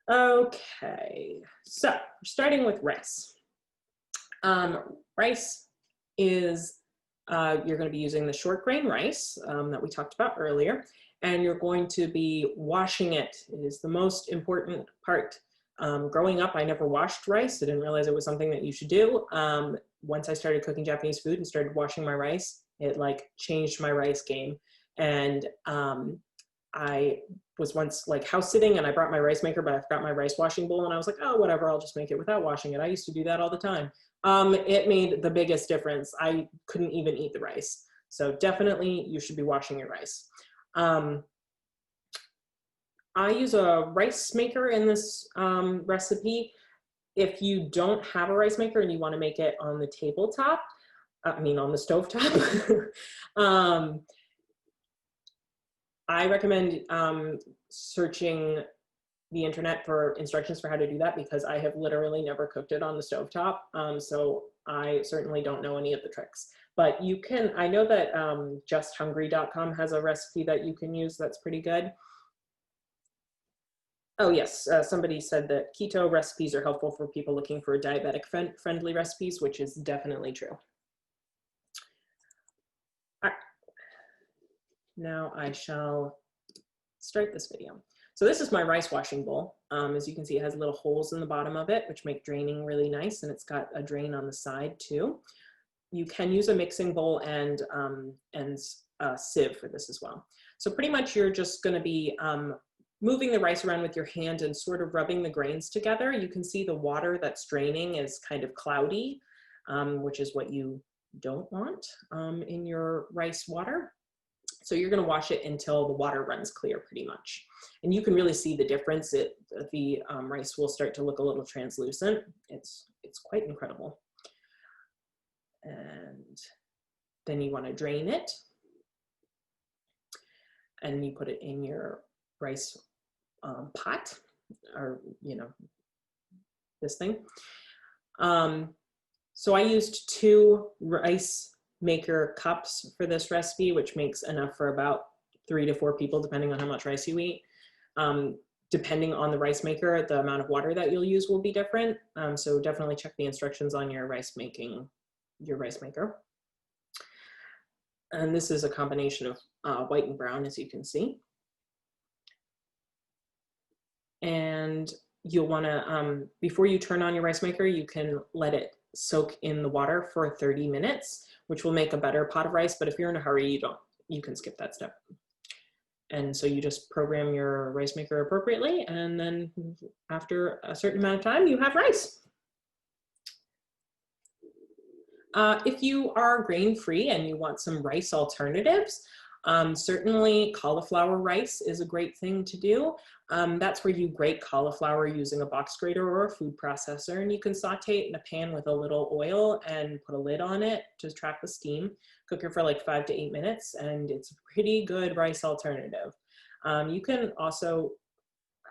Okay, so starting with rice. Rice is, you're going to be using the short grain rice that we talked about earlier, and you're going to be washing it. It is the most important part. Growing up, I never washed rice. I didn't realize it was something that you should do. Once I started cooking Japanese food and started washing my rice, it like changed my rice game. And I was once like house sitting and I brought my rice maker, but I forgot my rice washing bowl. And I was like, oh, whatever, I'll just make it without washing it. I used to do that all the time. It made the biggest difference. I couldn't even eat the rice. So definitely you should be washing your rice. I use a rice maker in this recipe. If you don't have a rice maker and you want to make it on the tabletop, on the stovetop, I recommend searching the internet for instructions for how to do that, because I have literally never cooked it on the stovetop. So I certainly don't know any of the tricks. But you can, I know that justhungry.com has a recipe that you can use that's pretty good. Oh yes, somebody said that keto recipes are helpful for people looking for diabetic friendly recipes, which is definitely true. All right. Now I shall start this video. So this is my rice washing bowl. As you can see, it has little holes in the bottom of it, which make draining really nice, and it's got a drain on the side too. You can use a mixing bowl and a sieve for this as well. So pretty much you're just going to be moving the rice around with your hand and sort of rubbing the grains together. You can see the water that's draining is kind of cloudy, which is what you don't want in your rice water. So you're going to wash it until the water runs clear pretty much. And you can really see the difference. The rice will start to look a little translucent. It's quite incredible. And then you want to drain it. And you put it in your rice pot, or this thing. So I used 2 rice maker cups for this recipe, which makes enough for about 3 to 4 people, depending on how much rice you eat. Depending on the rice maker, the amount of water that you'll use will be different. So definitely check the instructions on your rice maker. And this is a combination of white and brown, as you can see. And you'll want to, before you turn on your rice maker, you can let it soak in the water for 30 minutes, which will make a better pot of rice. But if you're in a hurry, you can skip that step. And so you just program your rice maker appropriately, and then after a certain amount of time, you have rice. If you are grain-free and you want some rice alternatives, certainly cauliflower rice is a great thing to do. That's where you grate cauliflower using a box grater or a food processor, and you can saute it in a pan with a little oil and put a lid on it to trap the steam. Cook it for like 5 to 8 minutes, and it's a pretty good rice alternative. You can also,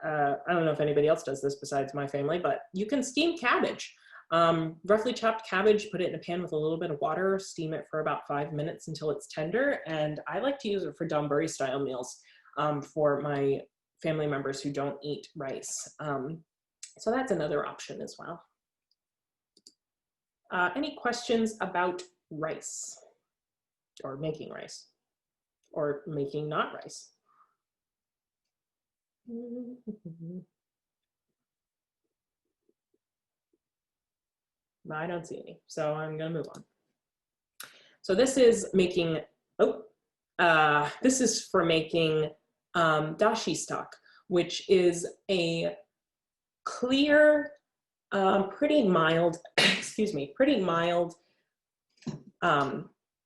I don't know if anybody else does this besides my family, but you can steam cabbage. Roughly chopped cabbage, put it in a pan with a little bit of water, steam it for about 5 minutes until it's tender. And I like to use it for donburi style meals for my family members who don't eat rice. So that's another option as well. Any questions about rice, or making rice, or making not rice? I don't see any, so I'm gonna move on. So this is making, this is for making dashi stock, which is a clear, pretty mild, excuse me, pretty mild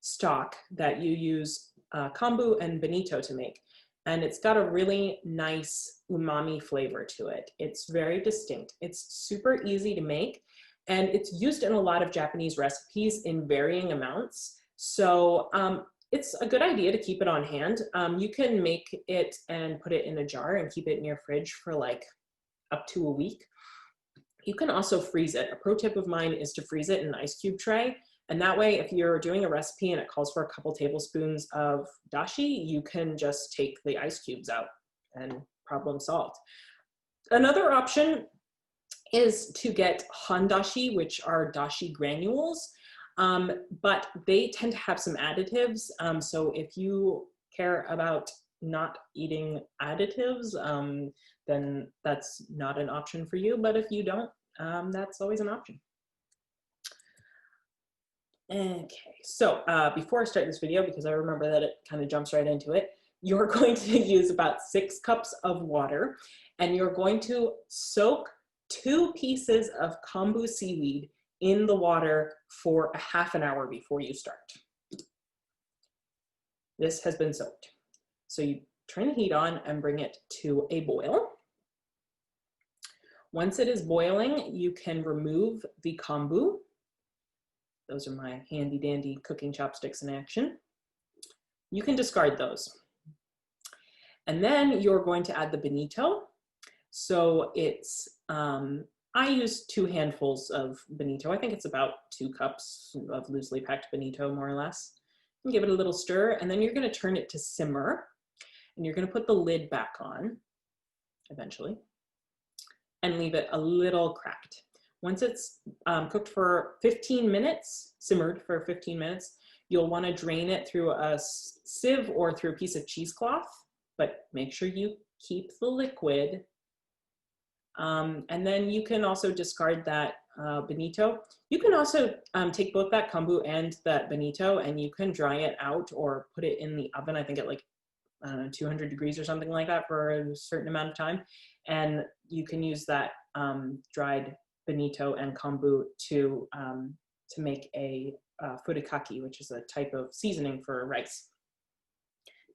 stock that you use kombu and bonito to make. And it's got a really nice umami flavor to it. It's very distinct. It's super easy to make. And it's used in a lot of Japanese recipes in varying amounts. So it's a good idea to keep it on hand. You can make it and put it in a jar and keep it in your fridge for like up to a week. You can also freeze it. A pro tip of mine is to freeze it in an ice cube tray. And that way, if you're doing a recipe and it calls for a couple tablespoons of dashi, you can just take the ice cubes out and problem solved. Another option is to get handashi, which are dashi granules, but they tend to have some additives. So if you care about not eating additives, then that's not an option for you. But if you don't, that's always an option. Okay, so before I start this video, because I remember that it kind of jumps right into it, you're going to use about 6 cups of water, and you're going to soak 2 pieces of kombu seaweed in the water for a half an hour before you start. This has been soaked. So you turn the heat on and bring it to a boil. Once it is boiling, you can remove the kombu. Those are my handy dandy cooking chopsticks in action. You can discard those. And then you're going to add the bonito. So it's, I use 2 handfuls of bonito. I think it's about 2 cups of loosely packed bonito, more or less. And give it a little stir, and then you're going to turn it to simmer, and you're going to put the lid back on eventually and leave it a little cracked. Once it's cooked for 15 minutes, simmered for 15 minutes, you'll want to drain it through a sieve or through a piece of cheesecloth, but make sure you keep the liquid. And then you can also discard that bonito. You can also take both that kombu and that bonito, and you can dry it out or put it in the oven, I think at like 200 degrees or something like that for a certain amount of time. And you can use that dried bonito and kombu to make a furikake, which is a type of seasoning for rice,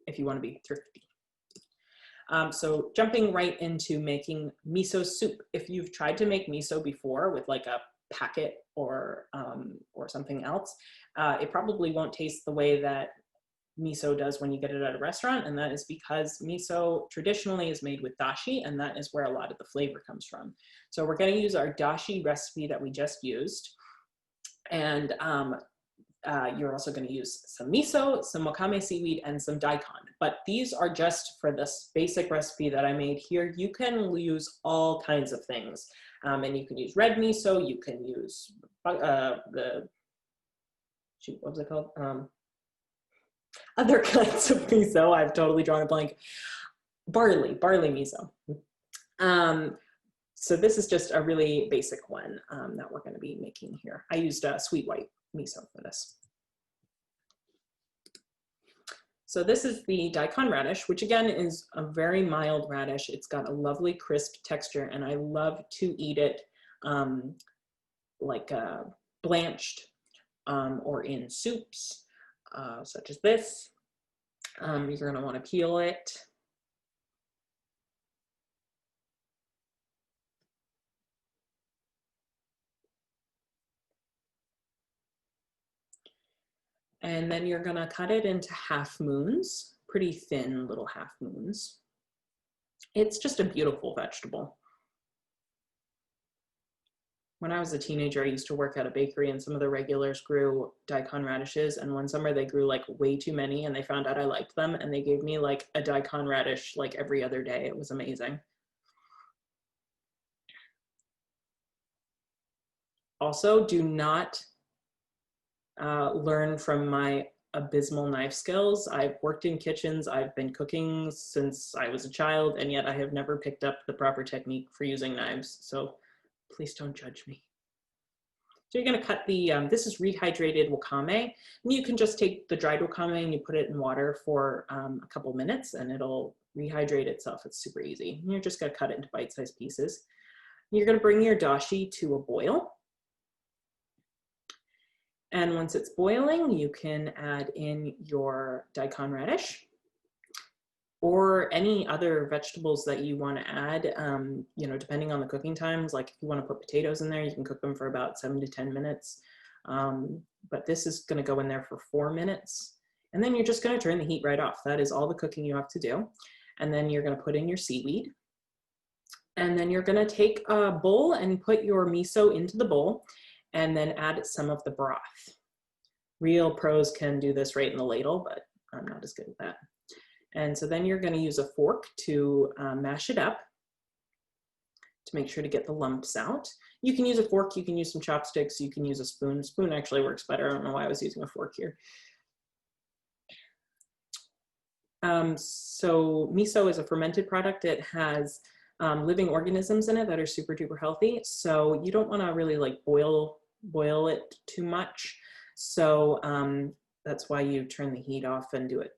if you want to be thrifty. So jumping right into making miso soup. If you've tried to make miso before with like a packet or something else, it probably won't taste the way that miso does when you get it at a restaurant, and that is because miso traditionally is made with dashi, and that is where a lot of the flavor comes from. So we're going to use our dashi recipe that we just used, and you're also going to use some miso, some wakame seaweed, and some daikon. But these are just for this basic recipe that I made here. You can use all kinds of things, and you can use red miso. You can use shoot, what was it called? Other kinds of miso. I've totally drawn a blank. Barley miso. So this is just a really basic one that we're going to be making here. I used sweet white miso for this. So this is the daikon radish, which again is a very mild radish. It's got a lovely crisp texture, and I love to eat it like blanched or in soups, such as this. You're going to want to peel it. And then you're going to cut it into half moons, pretty thin little half moons. It's just a beautiful vegetable. When I was a teenager, I used to work at a bakery, and some of the regulars grew daikon radishes, and one summer they grew like way too many, and they found out I liked them, and they gave me like a daikon radish like every other day. It was amazing. Also, do not learn from my abysmal knife skills. I've worked in kitchens, I've been cooking since I was a child, and yet I have never picked up the proper technique for using knives. So please don't judge me. So you're going to cut the, this is rehydrated wakame, and you can just take the dried wakame and you put it in water for a couple minutes and it'll rehydrate itself. It's super easy. And you're just going to cut it into bite-sized pieces. And you're going to bring your dashi to a boil. And once it's boiling, you can add in your daikon radish or any other vegetables that you want to add, you know, depending on the cooking times. Like if you want to put potatoes in there, you can cook them for about 7 to 10 minutes. But this is going to go in there for 4 minutes. And then you're just going to turn the heat right off. That is all the cooking you have to do. And then you're going to put in your seaweed. And then you're going to take a bowl and put your miso into the bowl, and then add some of the broth. Real pros can do this right in the ladle, but I'm not as good at that. And so then you're going to use a fork to mash it up. to make sure to get the lumps out. You can use a fork, you can use some chopsticks, you can use a spoon. Spoon actually works better. I don't know why I was using a fork here. So miso is a fermented product. It has living organisms in it that are super duper healthy. So you don't want to really like boil it too much. So that's why you turn the heat off and do it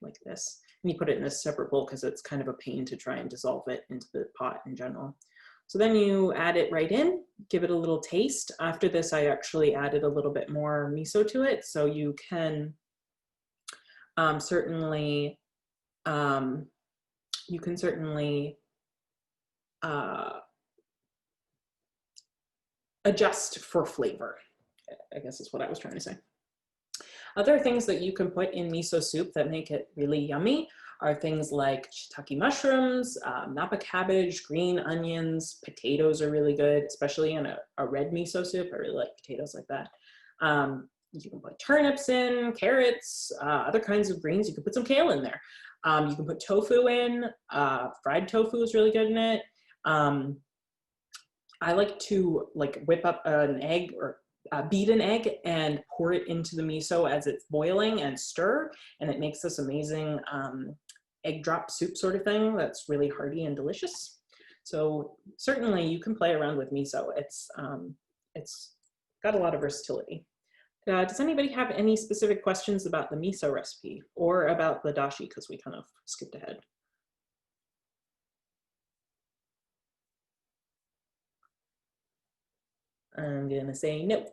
like this. And you put it in a separate bowl because it's kind of a pain to try and dissolve it into the pot in general. So then you add it right in, give it a little taste. After this, I actually added a little bit more miso to it. So you can certainly adjust for flavor, I guess is what I was trying to say. Other things that you can put in miso soup that make it really yummy are things like shiitake mushrooms, napa cabbage, green onions, potatoes are really good, especially in a red miso soup. I really like potatoes like that. You can put turnips in, carrots, other kinds of greens. You can put some kale in there. You can put tofu in. Fried tofu is really good in it. I like to whip up an egg or beat an egg and pour it into the miso as it's boiling and stir, and it makes this amazing egg drop soup sort of thing that's really hearty and delicious. So certainly you can play around with miso. It's got a lot of versatility. Does anybody have any specific questions about the miso recipe or about the dashi, because we kind of skipped ahead? I'm gonna say no.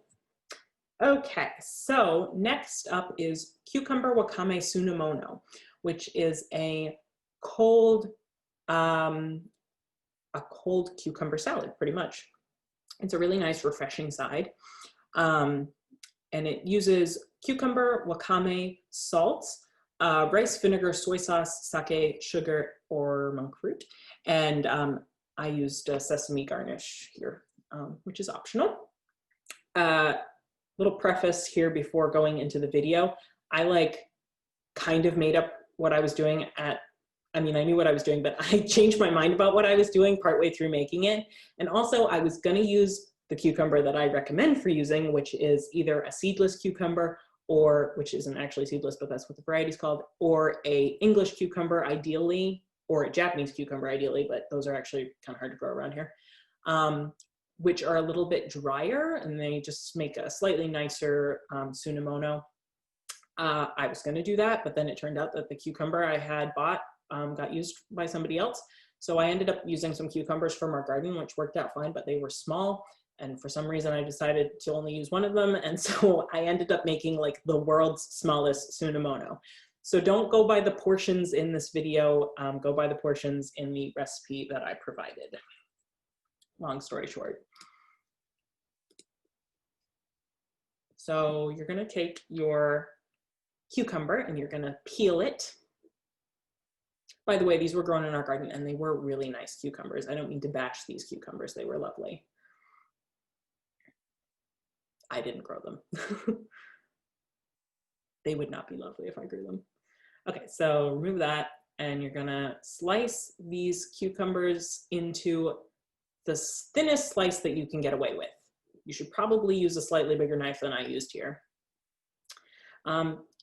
Okay, so next up is cucumber wakame tsunamono, which is a cold cucumber salad, pretty much. It's a really nice, refreshing side. And it uses cucumber, wakame, salt, rice vinegar, soy sauce, sake, sugar, or monk fruit. And I used a sesame garnish here, which is optional. Little preface here before going into the video. I kind of made up what I was doing I knew what I was doing, but I changed my mind about what I was doing partway through making it. And also I was gonna use the cucumber that I recommend for using, which is either a seedless cucumber, or which isn't actually seedless, but that's what the variety is called, or a English cucumber ideally, or a Japanese cucumber ideally, but those are actually kind of hard to grow around here, which are a little bit drier, and they just make a slightly nicer tsunamono. I was gonna do that, but then it turned out that the cucumber I had bought got used by somebody else. So I ended up using some cucumbers from our garden, which worked out fine, but they were small. And for some reason I decided to only use one of them. And so I ended up making like the world's smallest tsunamono. So don't go by the portions in this video, go by the portions in the recipe that I provided. Long story short. So you're gonna take your cucumber and you're gonna peel it. By the way, these were grown in our garden and they were really nice cucumbers. I don't mean to bash these cucumbers, they were lovely. I didn't grow them. They would not be lovely if I grew them. Okay, so remove that and you're gonna slice these cucumbers into the thinnest slice that you can get away with. You should probably use a slightly bigger knife than I used here.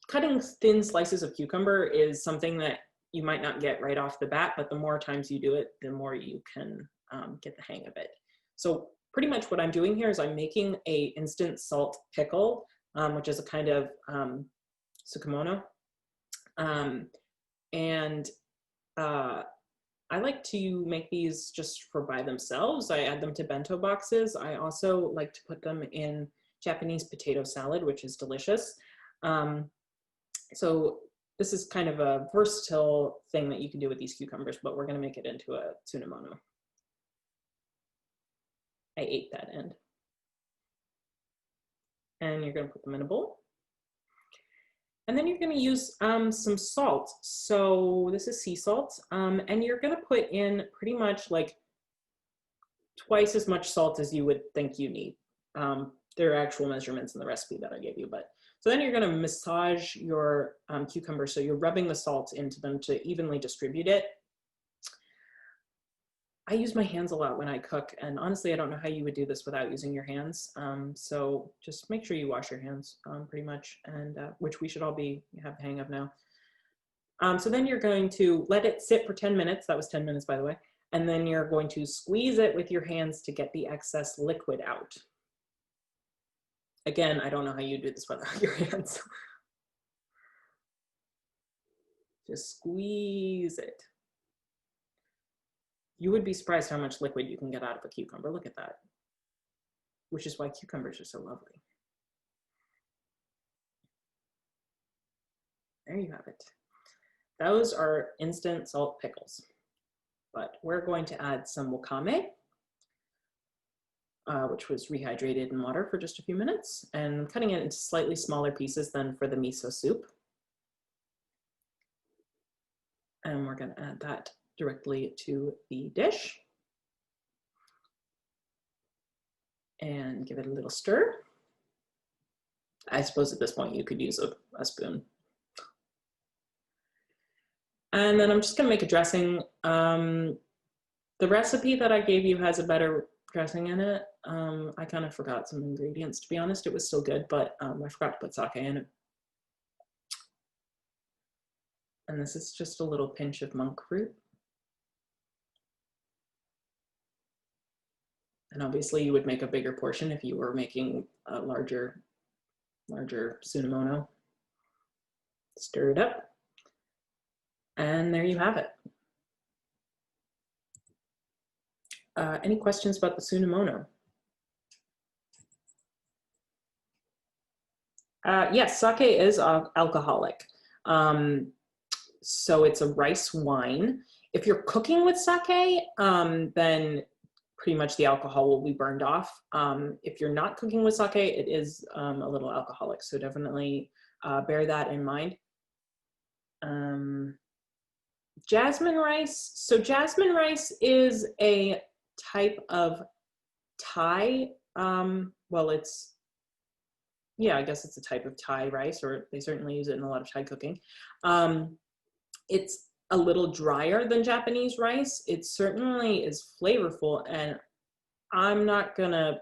Cutting thin slices of cucumber is something that you might not get right off the bat, but the more times you do it, the more you can get the hang of it. So pretty much what I'm doing here is I'm making a instant salt pickle, which is a kind of tsukemono. I like to make these just for by themselves. I add them to bento boxes. I also like to put them in Japanese potato salad, which is delicious. So this is kind of a versatile thing that you can do with these cucumbers, but we're gonna make it into a tsunamono. I ate that end. And you're gonna put them in a bowl. And then you're gonna use some salt. So this is sea salt. And you're gonna put in pretty much like twice as much salt as you would think you need. There are actual measurements in the recipe that I gave you, but so then you're gonna massage your cucumber. So you're rubbing the salt into them to evenly distribute it. I use my hands a lot when I cook, and honestly, I don't know how you would do this without using your hands. So just make sure you wash your hands pretty much, and which we should all have the hang of now. So then you're going to let it sit for 10 minutes. That was 10 minutes, by the way. And then you're going to squeeze it with your hands to get the excess liquid out. Again, I don't know how you do this without your hands. Just squeeze it. You would be surprised how much liquid you can get out of a cucumber. Look at that. Which is why cucumbers are so lovely. There you have it. Those are instant salt pickles. But we're going to add some wakame, which was rehydrated in water for just a few minutes, and cutting it into slightly smaller pieces than for the miso soup. And we're going to add that directly to the dish. And give it a little stir. I suppose at this point you could use a spoon. And then I'm just going to make a dressing. The recipe that I gave you has a better dressing in it. I kind of forgot some ingredients, to be honest. It was still good, but I forgot to put sake in it. And this is just a little pinch of monk fruit. And obviously you would make a bigger portion if you were making a larger tsunamono. Stir it up. And there you have it. Any questions about the tsunamono? Yes, sake is alcoholic. So it's a rice wine. If you're cooking with sake, then pretty much the alcohol will be burned off. If you're not cooking with sake, it is a little alcoholic. So definitely bear that in mind. Jasmine rice. So jasmine rice is a type of Thai. Well, yeah, I guess it's a type of Thai rice, or they certainly use it in a lot of Thai cooking. It's a little drier than Japanese rice. It certainly is flavorful, and I'm not gonna,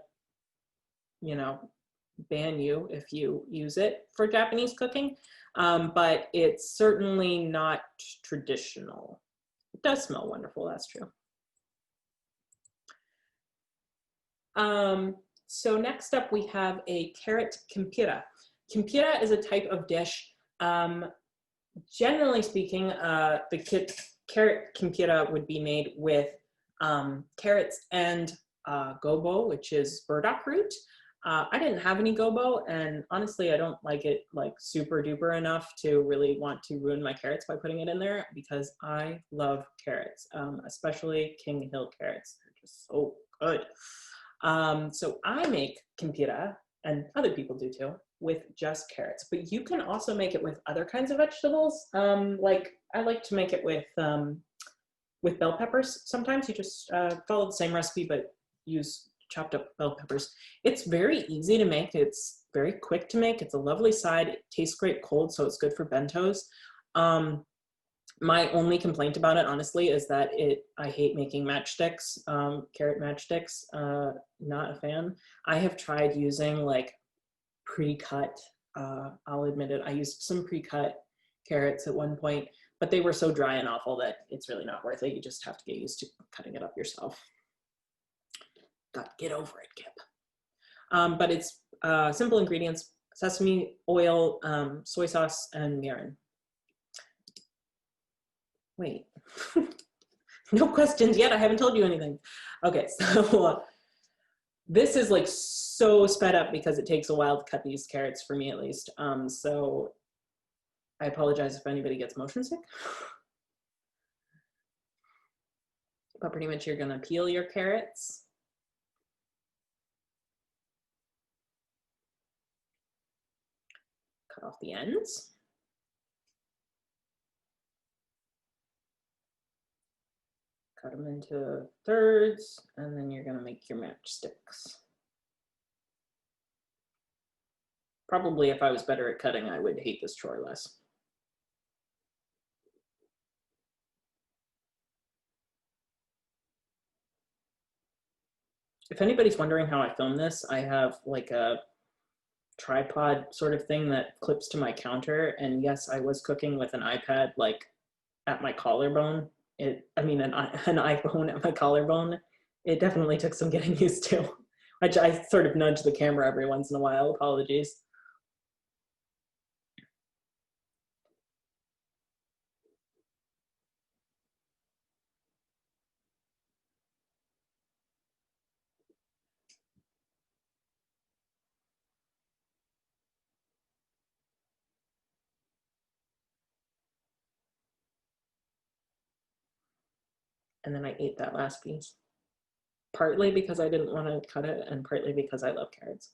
ban you if you use it for Japanese cooking, but it's certainly not traditional. It does smell wonderful, that's true. So next up we have a carrot kimpira. Kimpira is a type of dish. Generally speaking, the carrot kimpira would be made with carrots and gobo, which is burdock root. I didn't have any gobo, and honestly, I don't like it like super duper enough to really want to ruin my carrots by putting it in there, because I love carrots, especially King Hill carrots. They're just so good. So I make kimpira, and other people do too, with just carrots, but you can also make it with other kinds of vegetables. Like I like to make it with bell peppers. Sometimes you just follow the same recipe, but use chopped up bell peppers. It's very easy to make. It's very quick to make. It's a lovely side. It tastes great cold, so it's good for bentos. My only complaint about it, honestly, is that I hate making matchsticks, carrot matchsticks. Not a fan. I have tried using like pre-cut, I'll admit it, I used some pre-cut carrots at one point, but they were so dry and awful that it's really not worth it. You just have to get used to cutting it up yourself. Get over it, Kip. But it's simple ingredients: sesame oil, soy sauce, and mirin. Wait, no questions yet. I haven't told you anything. Okay, so this is like so sped up because it takes a while to cut these carrots, for me at least. So I apologize if anybody gets motion sick. But pretty much you're gonna peel your carrots. Cut off the ends. Cut them into thirds, and then you're gonna make your matchsticks. Probably if I was better at cutting, I would hate this chore less. If anybody's wondering how I film this, I have like a tripod sort of thing that clips to my counter. And yes, I was cooking with an iPad like at my collarbone. An iPhone at my collarbone. It definitely took some getting used to. I sort of nudge the camera every once in a while. Apologies. And then I ate that last piece. Partly because I didn't want to cut it and partly because I love carrots.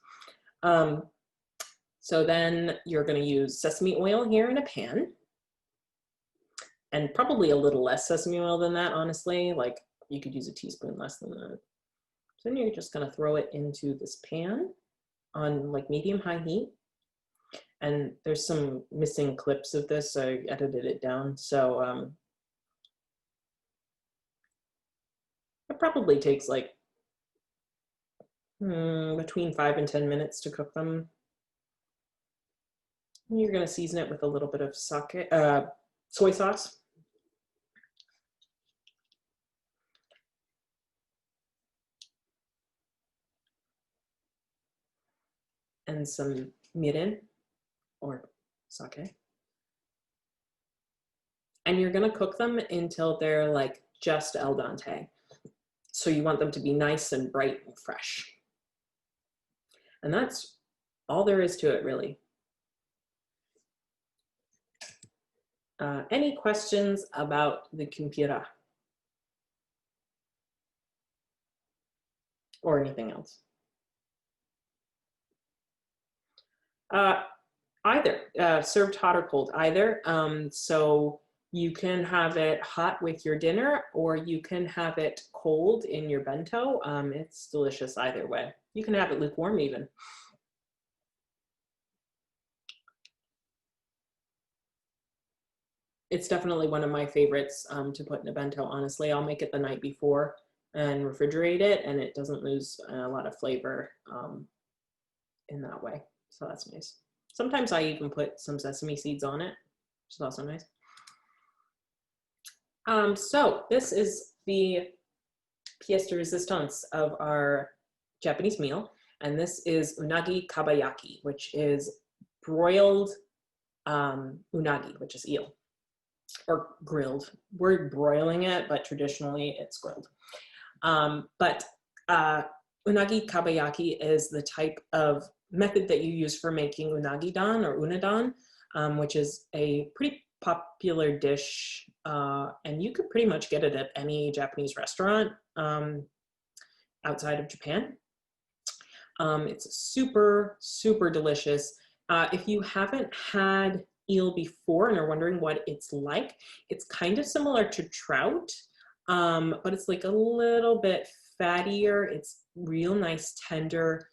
So then you're going to use sesame oil here in a pan. And probably a little less sesame oil than that, honestly. Like you could use a teaspoon less than that. So then you're just going to throw it into this pan on like medium-high heat. And there's some missing clips of this, so I edited it down. So it probably takes like between 5 and 10 minutes to cook them. And you're going to season it with a little bit of soy sauce. And some mirin or sake. And you're going to cook them until they're like just al dente. So you want them to be nice and bright and fresh. And that's all there is to it, really. Any questions about the kumpira? Or anything else? Either, served hot or cold, either. So you can have it hot with your dinner, or you can have it cold in your bento. It's delicious either way. You can have it lukewarm even. It's definitely one of my favorites to put in a bento, honestly. I'll make it the night before and refrigerate it, and it doesn't lose a lot of flavor in that way. So that's nice. Sometimes I even put some sesame seeds on it, which is also nice. So this is the pièce de résistance of our Japanese meal. And this is unagi kabayaki, which is broiled unagi, which is eel, or grilled. We're broiling it, but traditionally it's grilled. But unagi kabayaki is the type of method that you use for making unagi-dan or unadon, which is a pretty popular dish, and you could pretty much get it at any Japanese restaurant outside of Japan. It's super, super delicious. If you haven't had eel before and are wondering what it's like, it's kind of similar to trout, but it's like a little bit fattier. It's real nice, tender.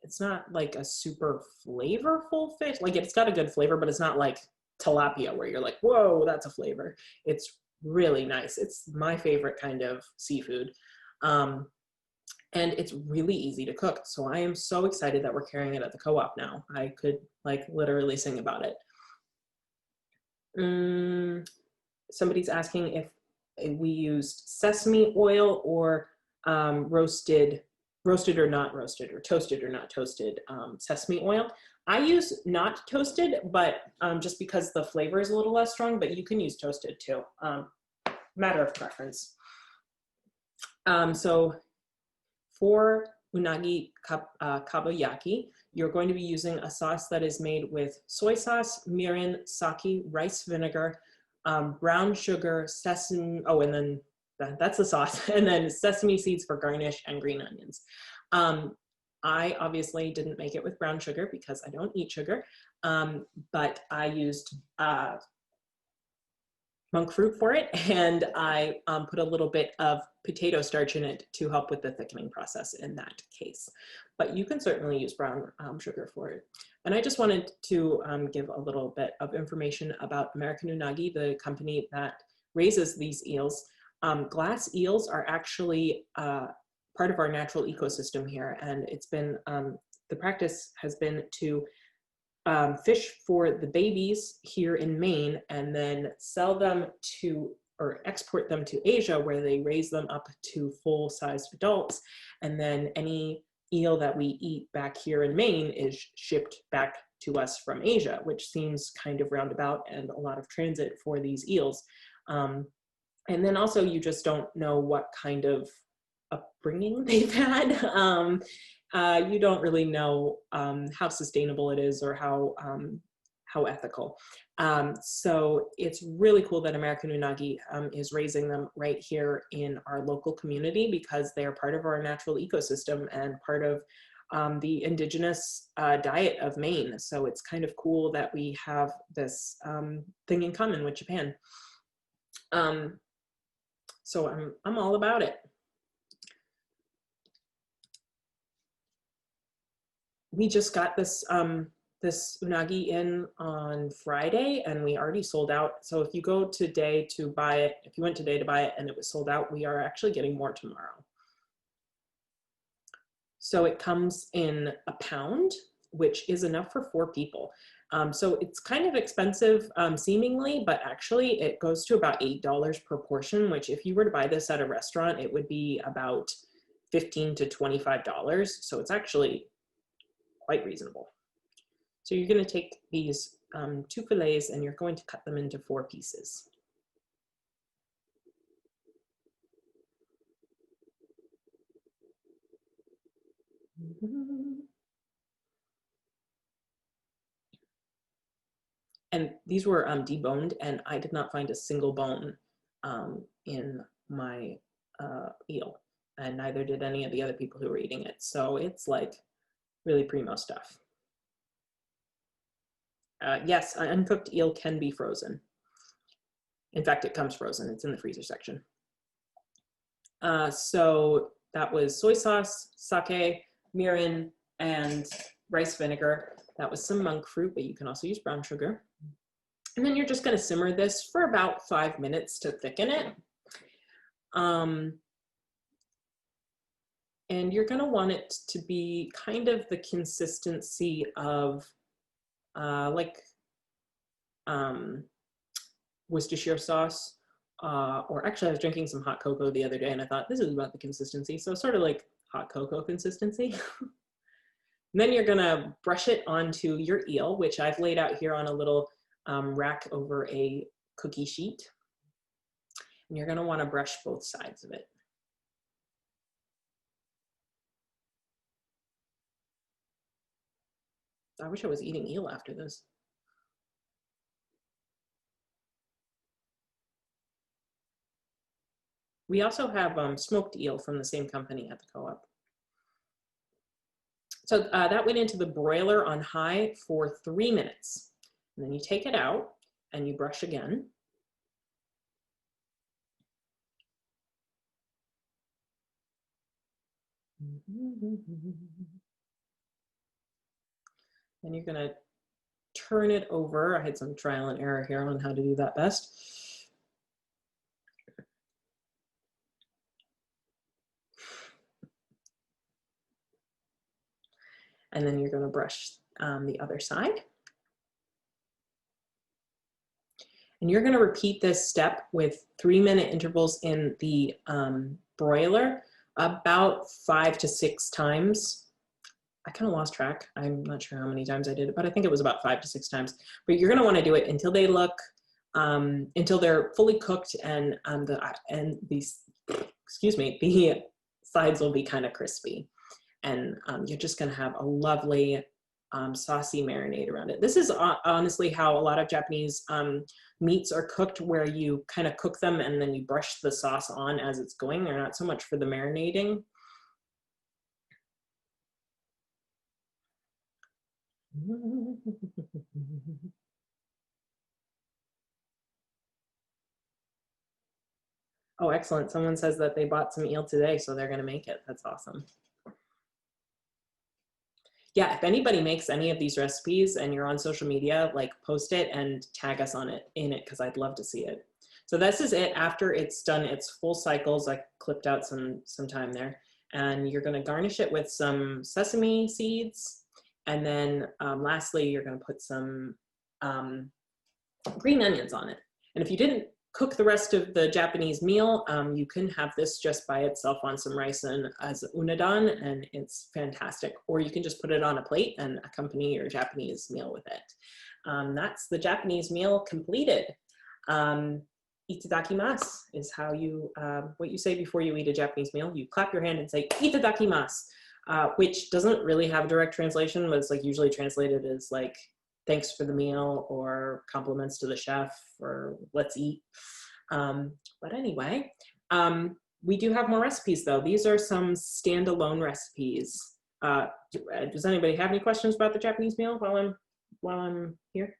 It's not like a super flavorful fish. Like it's got a good flavor, but it's not like tilapia where you're like, whoa, that's a flavor. It's really nice. It's my favorite kind of seafood. And it's really easy to cook. So I am so excited that we're carrying it at the co-op now. I could like literally sing about it. Somebody's asking if we used sesame oil or roasted or not roasted, or toasted or not toasted sesame oil. I use not toasted, but just because the flavor is a little less strong, but you can use toasted too. Matter of preference. So for unagi kabayaki, you're going to be using a sauce that is made with soy sauce, mirin, sake, rice vinegar, brown sugar, sesame, oh, and then that's the sauce, and then sesame seeds for garnish and green onions. I obviously didn't make it with brown sugar because I don't eat sugar, but I used monk fruit for it, and I put a little bit of potato starch in it to help with the thickening process in that case. But you can certainly use brown sugar for it. And I just wanted to give a little bit of information about American Unagi, the company that raises these eels. Glass eels are actually part of our natural ecosystem here. And it's been, the practice has been to fish for the babies here in Maine and then sell them to, or export them to Asia, where they raise them up to full-sized adults. And then any eel that we eat back here in Maine is shipped back to us from Asia, which seems kind of roundabout and a lot of transit for these eels. And then also you just don't know what kind of upbringing they've had. You don't really know how sustainable it is or how ethical. So it's really cool that American Unagi is raising them right here in our local community, because they're part of our natural ecosystem and part of the indigenous diet of Maine. So it's kind of cool that we have this thing in common with Japan. So I'm all about it. We just got this this unagi in on Friday and we already sold out. So if you go today to buy it, if you went today to buy it and it was sold out, we are actually getting more tomorrow. So it comes in a pound, which is enough for 4 people. So it's kind of expensive seemingly, but actually it goes to about $8 per portion, which if you were to buy this at a restaurant, it would be about $15 to $25. So it's actually quite reasonable. So you're going to take these 2 fillets and you're going to cut them into 4 pieces. And these were deboned, and I did not find a single bone in my eel, and neither did any of the other people who were eating it. So it's like really primo stuff. Yes, an uncooked eel can be frozen. In fact, it comes frozen. It's in the freezer section. So that was soy sauce, sake, mirin, and rice vinegar. That was some monk fruit, but you can also use brown sugar. And then you're just going to simmer this for about 5 minutes to thicken it. And you're going to want it to be kind of the consistency of Worcestershire sauce. Or actually I was drinking some hot cocoa the other day and I thought this is about the consistency. So sort of like hot cocoa consistency. And then you're gonna brush it onto your eel, which I've laid out here on a little rack over a cookie sheet. And you're gonna wanna brush both sides of it. I wish I was eating eel after this. We also have smoked eel from the same company at the co-op. So that went into the broiler on high for 3 minutes. And then you take it out and you brush again. And you're gonna turn it over. I had some trial and error here on how to do that best. And then you're going to brush the other side. And you're going to repeat this step with 3-minute intervals in the broiler about 5 to 6 times. I kind of lost track. I'm not sure how many times I did it, but I think it was about 5 to 6 times. But you're going to want to do it until they look, until they're fully cooked and these, excuse me, the sides will be kind of crispy. And you're just going to have a lovely saucy marinade around it. This is honestly how a lot of Japanese meats are cooked, where you kind of cook them and then you brush the sauce on as it's going. They're not so much for the marinating. Oh, excellent. Someone says that they bought some eel today, so they're going to make it. That's awesome. Yeah, if anybody makes any of these recipes and you're on social media, like post it and tag us on it in it, because I'd love to see it. So this is it after it's done its full cycles. I clipped out some time there. And you're gonna garnish it with some sesame seeds. And then lastly, you're gonna put some green onions on it. And if you didn't cook the rest of the Japanese meal, you can have this just by itself on some rice and as unadon, and it's fantastic. Or you can just put it on a plate and accompany your Japanese meal with it. That's the Japanese meal completed. Itadakimasu is how you, what you say before you eat a Japanese meal. You clap your hand and say itadakimasu, which doesn't really have a direct translation, but it's like usually translated as like, thanks for the meal, or compliments to the chef, or let's eat. But anyway, we do have more recipes though. These are some standalone recipes. Does anybody have any questions about the Japanese meal while I'm here?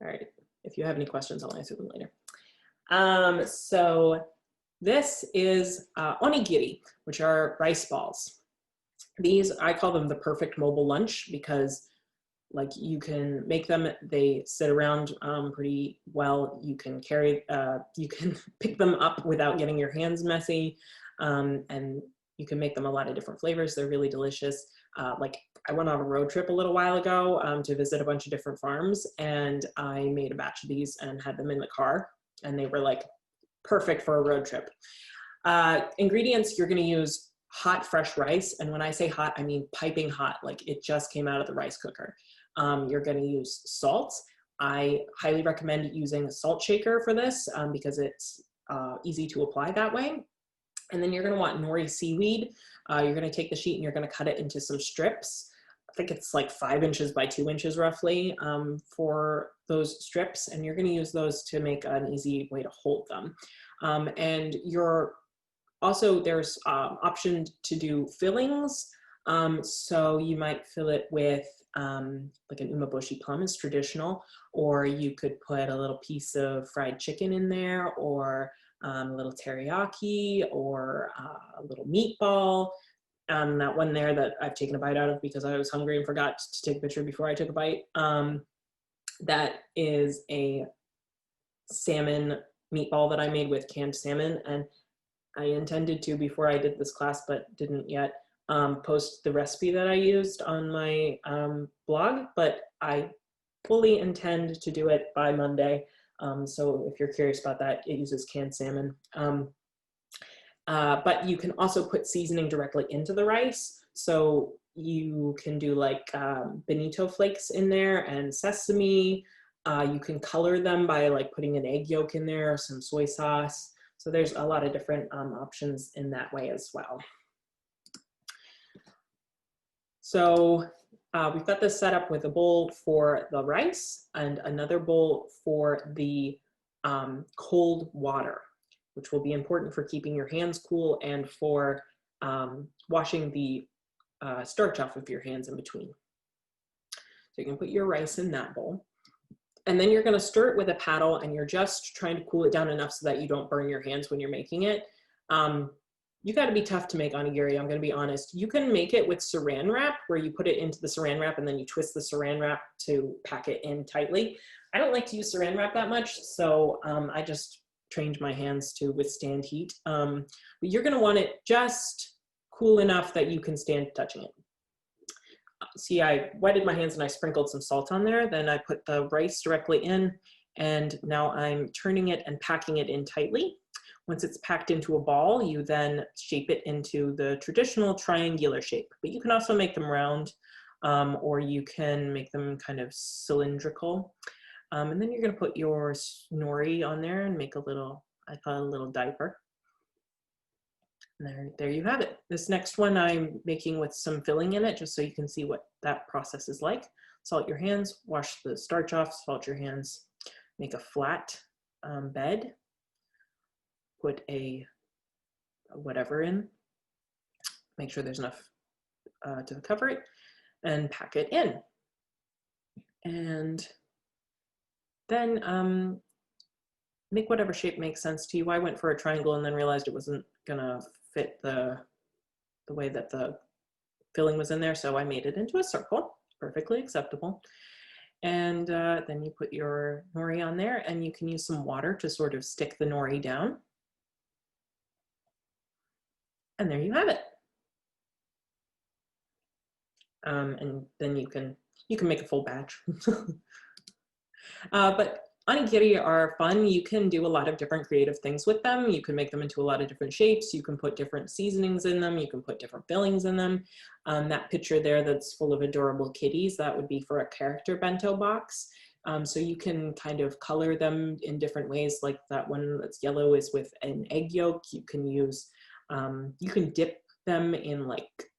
All right, if you have any questions, I'll answer them later. So this is onigiri, which are rice balls. These, I call them the perfect mobile lunch because like you can make them, they sit around pretty well. You can carry, you can pick them up without getting your hands messy. And you can make them a lot of different flavors. They're really delicious. Like I went on a road trip a little while ago to visit a bunch of different farms, and I made a batch of these and had them in the car, and they were like perfect for a road trip. Ingredients, you're gonna use hot, fresh rice. And when I say hot, I mean piping hot, like it just came out of the rice cooker. You're gonna use salt. I highly recommend using a salt shaker for this because it's easy to apply that way. And then you're gonna want nori seaweed. You're gonna take the sheet and you're gonna cut it into some strips. I think it's like 5 inches by 2 inches roughly for those strips. And you're gonna use those to make an easy way to hold them. And you're also, there's option to do fillings. So you might fill it with like an umeboshi plum is traditional, or you could put a little piece of fried chicken in there, or a little teriyaki, or a little meatball. That one there that I've taken a bite out of because I was hungry and forgot to take a picture before I took a bite. That is a salmon meatball that I made with canned salmon, and I intended to before I did this class, but didn't yet post the recipe that I used on my blog, but I fully intend to do it by Monday. So if you're curious about that, it uses canned salmon. But you can also put seasoning directly into the rice. So you can do like bonito flakes in there and sesame. You can color them by like putting an egg yolk in there, or some soy sauce. So there's a lot of different options in that way as well. So we've got this set up with a bowl for the rice and another bowl for the cold water, which will be important for keeping your hands cool and for washing the starch off of your hands in between. So you can put your rice in that bowl. And then you're gonna stir it with a paddle, and you're just trying to cool it down enough so that you don't burn your hands when you're making it. You gotta be tough to make onigiri, I'm gonna be honest. You can make it with saran wrap, where you put it into the saran wrap and then you twist the saran wrap to pack it in tightly. I don't like to use saran wrap that much, so I just trained my hands to withstand heat. But you're gonna want it just cool enough that you can stand touching it. See, I wetted my hands and I sprinkled some salt on there. Then I put the rice directly in, and now I'm turning it and packing it in tightly. Once it's packed into a ball, you then shape it into the traditional triangular shape, but you can also make them round, or you can make them kind of cylindrical. And then you're gonna put your nori on there and make a little, I call it a little diaper. And there you have it. This next one I'm making with some filling in it, just so you can see what that process is like. Salt your hands, wash the starch off, salt your hands, make a flat bed, put a whatever in, make sure there's enough to cover it, and pack it in. And then make whatever shape makes sense to you. I went for a triangle and then realized it wasn't gonna fit the way that the filling was in there, so I made it into a circle, perfectly acceptable. And then you put your nori on there, and you can use some water to sort of stick the nori down. And there you have it. And then you can make a full batch. But onigiri are fun. You can do a lot of different creative things with them. You can make them into a lot of different shapes. You can put different seasonings in them. You can put different fillings in them. That picture there that's full of adorable kitties, that would be for a character bento box. So you can kind of color them in different ways, like that one that's yellow is with an egg yolk. You can use, you can dip them in like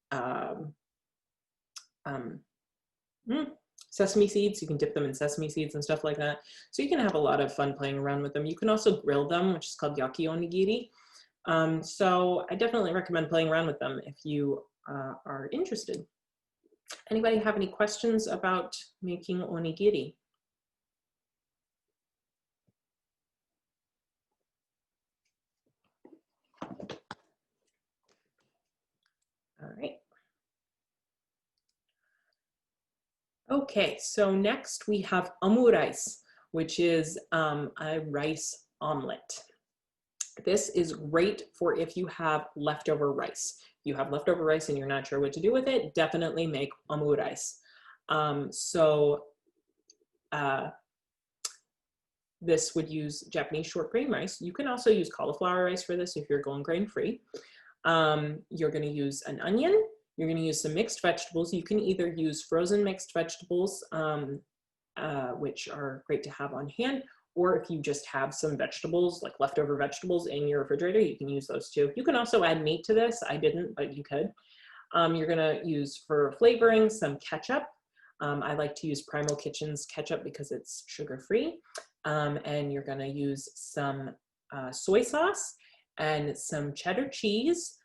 sesame seeds. You can dip them in sesame seeds and stuff like that. So you can have a lot of fun playing around with them. You can also grill them, which is called yaki onigiri. So I definitely recommend playing around with them if you are interested. Anybody have any questions about making onigiri? All right. Okay, so next we have omurice, which is a rice omelet. This is great for if you have leftover rice. You have leftover rice and you're not sure what to do with it, definitely make omurice. This would use Japanese short grain rice. You can also use cauliflower rice for this if you're going grain-free. You're gonna use an onion. You're gonna use some mixed vegetables. You can either use frozen mixed vegetables, which are great to have on hand, or if you just have some vegetables, like leftover vegetables in your refrigerator, you can use those too. You can also add meat to this. I didn't, but you could. You're gonna use for flavoring some ketchup. I like to use Primal Kitchen's ketchup because it's sugar-free. And you're gonna use some soy sauce and some cheddar cheese.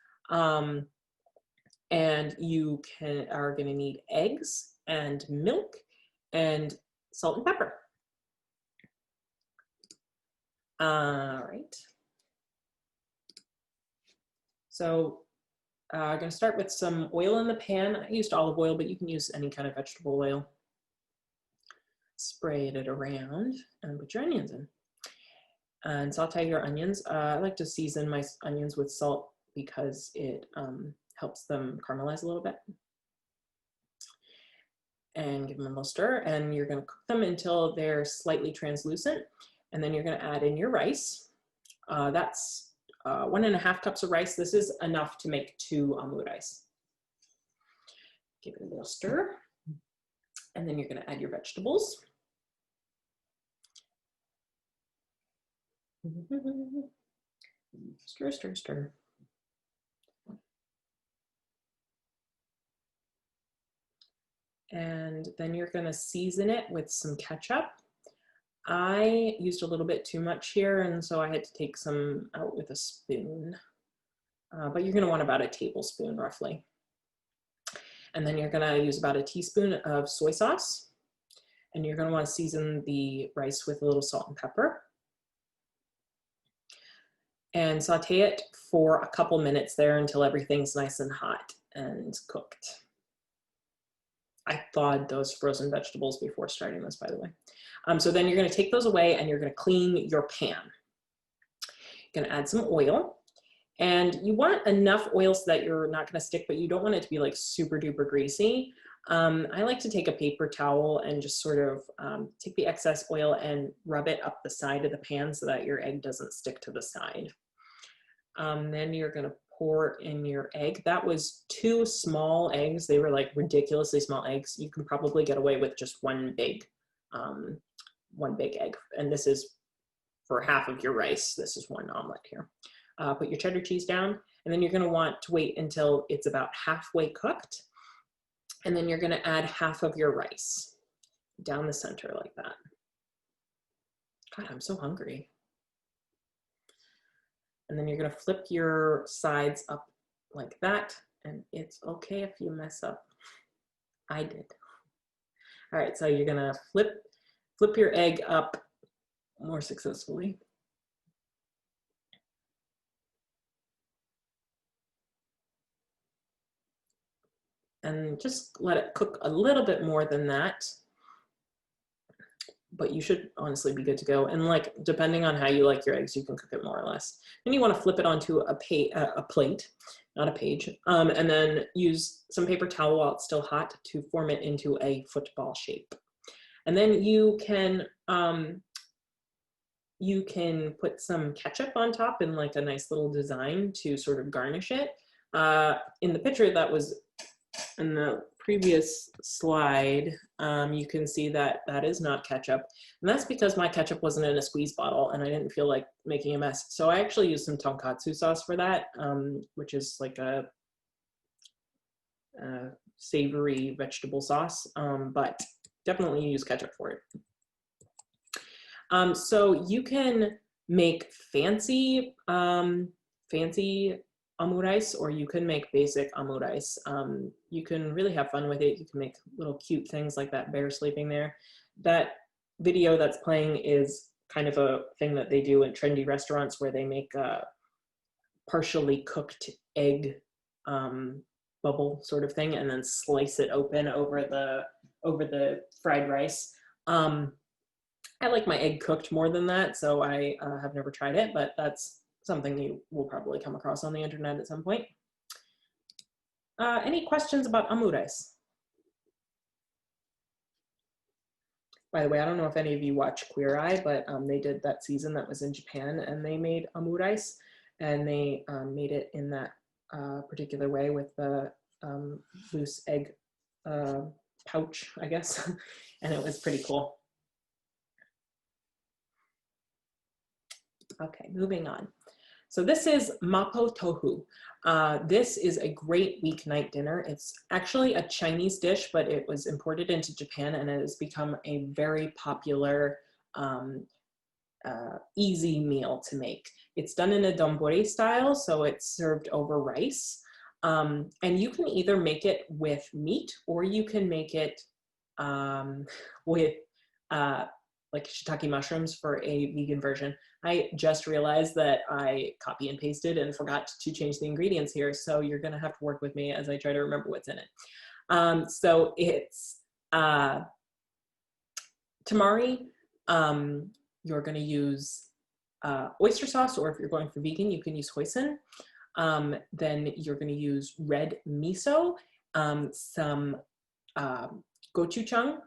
And you are gonna need eggs and milk and salt and pepper. All right. So I'm gonna start with some oil in the pan. I used olive oil, but you can use any kind of vegetable oil. Spray it around and put your onions in. And saute your onions. I like to season my onions with salt because it helps them caramelize a little bit. And give them a little stir, and you're gonna cook them until they're slightly translucent. And then you're gonna add in your rice. That's 1.5 cups of rice. This is enough to make 2 omurice. Give it a little stir. And then you're gonna add your vegetables. Stir, stir, stir. And then you're gonna season it with some ketchup. I used a little bit too much here, and so I had to take some out with a spoon. But you're gonna want about a tablespoon roughly. And then you're gonna use about a teaspoon of soy sauce. And you're gonna wanna season the rice with a little salt and pepper. And saute it for a couple minutes there until everything's nice and hot and cooked. I thawed those frozen vegetables before starting this, by the way. So then you're gonna take those away and you're gonna clean your pan. You're gonna add some oil. And you want enough oil so that you're not gonna stick, but you don't want it to be like super duper greasy. I like to take a paper towel and just sort of take the excess oil and rub it up the side of the pan so that your egg doesn't stick to the side. Then you're gonna pour in your egg. That was 2 small eggs. They were like ridiculously small eggs. You can probably get away with just one big egg. And this is for half of your rice. This is 1 omelet here. Put your cheddar cheese down, and then you're gonna want to wait until it's about halfway cooked. And then you're gonna add half of your rice down the center like that. God, I'm so hungry. And then you're gonna flip your sides up like that, and it's okay if you mess up. I did. All right, so you're gonna flip your egg up more successfully. And just let it cook a little bit more than that. but you should honestly be good to go. And like, depending on how you like your eggs, you can cook it more or less. Then you want to flip it onto a plate, not a page, and then use some paper towel while it's still hot to form it into a football shape. And then you can put some ketchup on top in like a nice little design to sort of garnish it. In the picture that was in the previous slide, you can see that that is not ketchup. And that's because my ketchup wasn't in a squeeze bottle and I didn't feel like making a mess. So I actually used some tonkatsu sauce for that, which is like a savory vegetable sauce, but definitely use ketchup for it. So you can make fancy omurice, or you can make basic omurice. You can really have fun with it. You can make little cute things like that bear sleeping there. That video that's playing is kind of a thing that they do in trendy restaurants where they make a partially cooked egg bubble sort of thing and then slice it open over the fried rice. I like my egg cooked more than that, so I have never tried it, but that's something you will probably come across on the internet at some point. Any questions about omurice? By the way, I don't know if any of you watch Queer Eye, but they did that season that was in Japan, and they made omurice, and they made it in that particular way with the loose egg pouch, I guess, and it was pretty cool. Okay, moving on. So this is mapo tofu. This is a great weeknight dinner. It's actually a Chinese dish, but it was imported into Japan and it has become a very popular, easy meal to make. It's done in a donburi style, so it's served over rice. And you can either make it with meat or you can make it with like shiitake mushrooms for a vegan version. I just realized that I copy and pasted and forgot to change the ingredients here, so you're gonna have to work with me as I try to remember what's in it. So it's tamari. You're gonna use oyster sauce, or if you're going for vegan, you can use hoisin. Then you're gonna use red miso, some gochujang,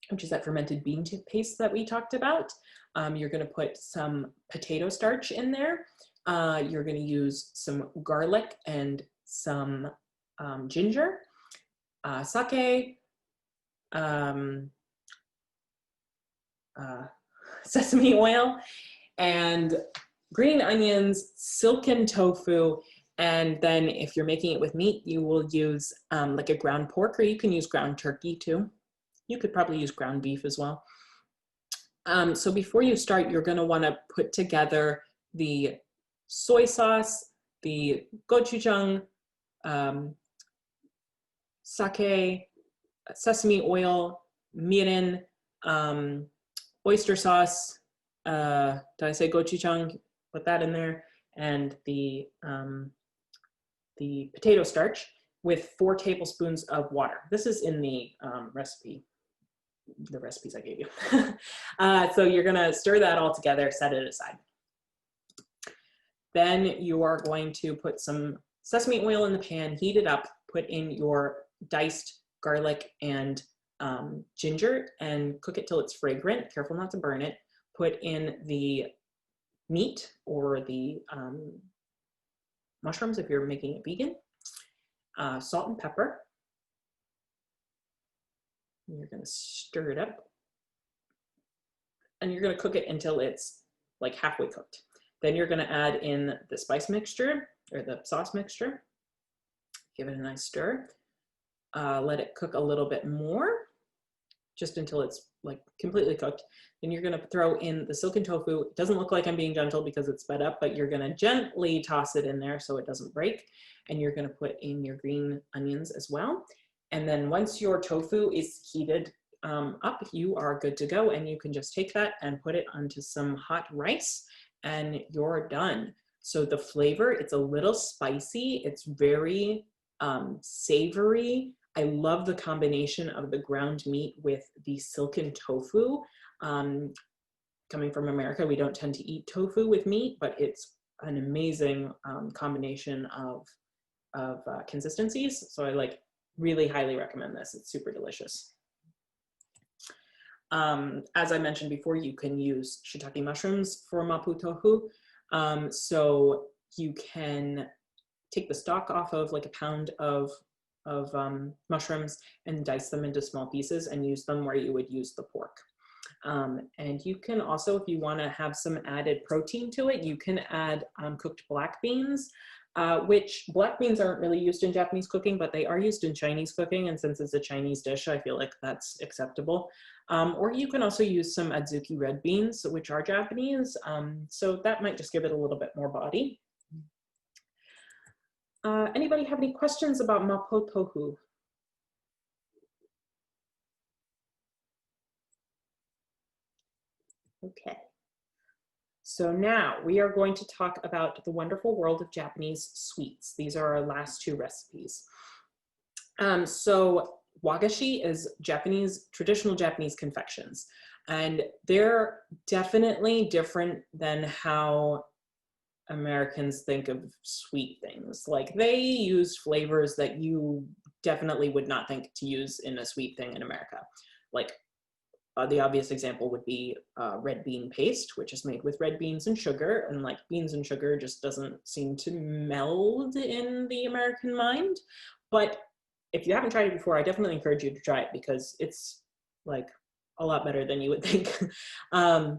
which is that fermented bean paste that we talked about. You're gonna put some potato starch in there. You're gonna use some garlic and some ginger, sake, sesame oil, and green onions, silken tofu, and then if you're making it with meat, you will use like a ground pork, or you can use ground turkey too. You could probably use ground beef as well. So before you start, you're gonna wanna put together the soy sauce, the gochujang, sake, sesame oil, mirin, oyster sauce, did I say gochujang? Put that in there, and the potato starch with 4 tablespoons of water. This is in the recipe, the recipes I gave you. So you're gonna stir that all together, set it aside. Then you are going to put some sesame oil in the pan, heat it up, put in your diced garlic and ginger and cook it till it's fragrant. Careful not to burn it. Put in the meat or the mushrooms if you're making it vegan, salt and pepper. And you're gonna stir it up. And you're gonna cook it until it's like halfway cooked. Then you're gonna add in the spice mixture or the sauce mixture. Give it a nice stir. Let it cook a little bit more, just until it's like completely cooked. Then you're gonna throw in the silken tofu. It doesn't look like I'm being gentle because it's sped up, but you're gonna gently toss it in there so it doesn't break. And you're gonna put in your green onions as well. And then once your tofu is heated up, you are good to go. And you can just take that and put it onto some hot rice and you're done. So the flavor, it's a little spicy. It's very savory. I love the combination of the ground meat with the silken tofu. Coming from America, we don't tend to eat tofu with meat, but it's an amazing combination of consistencies. So I like really highly recommend this. It's super delicious. As I mentioned before, you can use shiitake mushrooms for mapo tofu. So you can take the stalk off of like a pound of mushrooms and dice them into small pieces and use them where you would use the pork. And you can also, if you want to have some added protein to it, you can add cooked black beans, which black beans aren't really used in Japanese cooking, but they are used in Chinese cooking. And since it's a Chinese dish, I feel like that's acceptable. Or you can also use some adzuki red beans, which are Japanese. So that might just give it a little bit more body. Anybody have any questions about mapo tofu? Okay. So now we are going to talk about the wonderful world of Japanese sweets. These are our last two recipes. So wagashi is traditional Japanese confections, and they're definitely different than how Americans think of sweet things. Like they use flavors that you definitely would not think to use in a sweet thing in America. Like the obvious example would be red bean paste, which is made with red beans and sugar, and like beans and sugar just doesn't seem to meld in the American mind. But if you haven't tried it before, I definitely encourage you to try it because it's like a lot better than you would think. I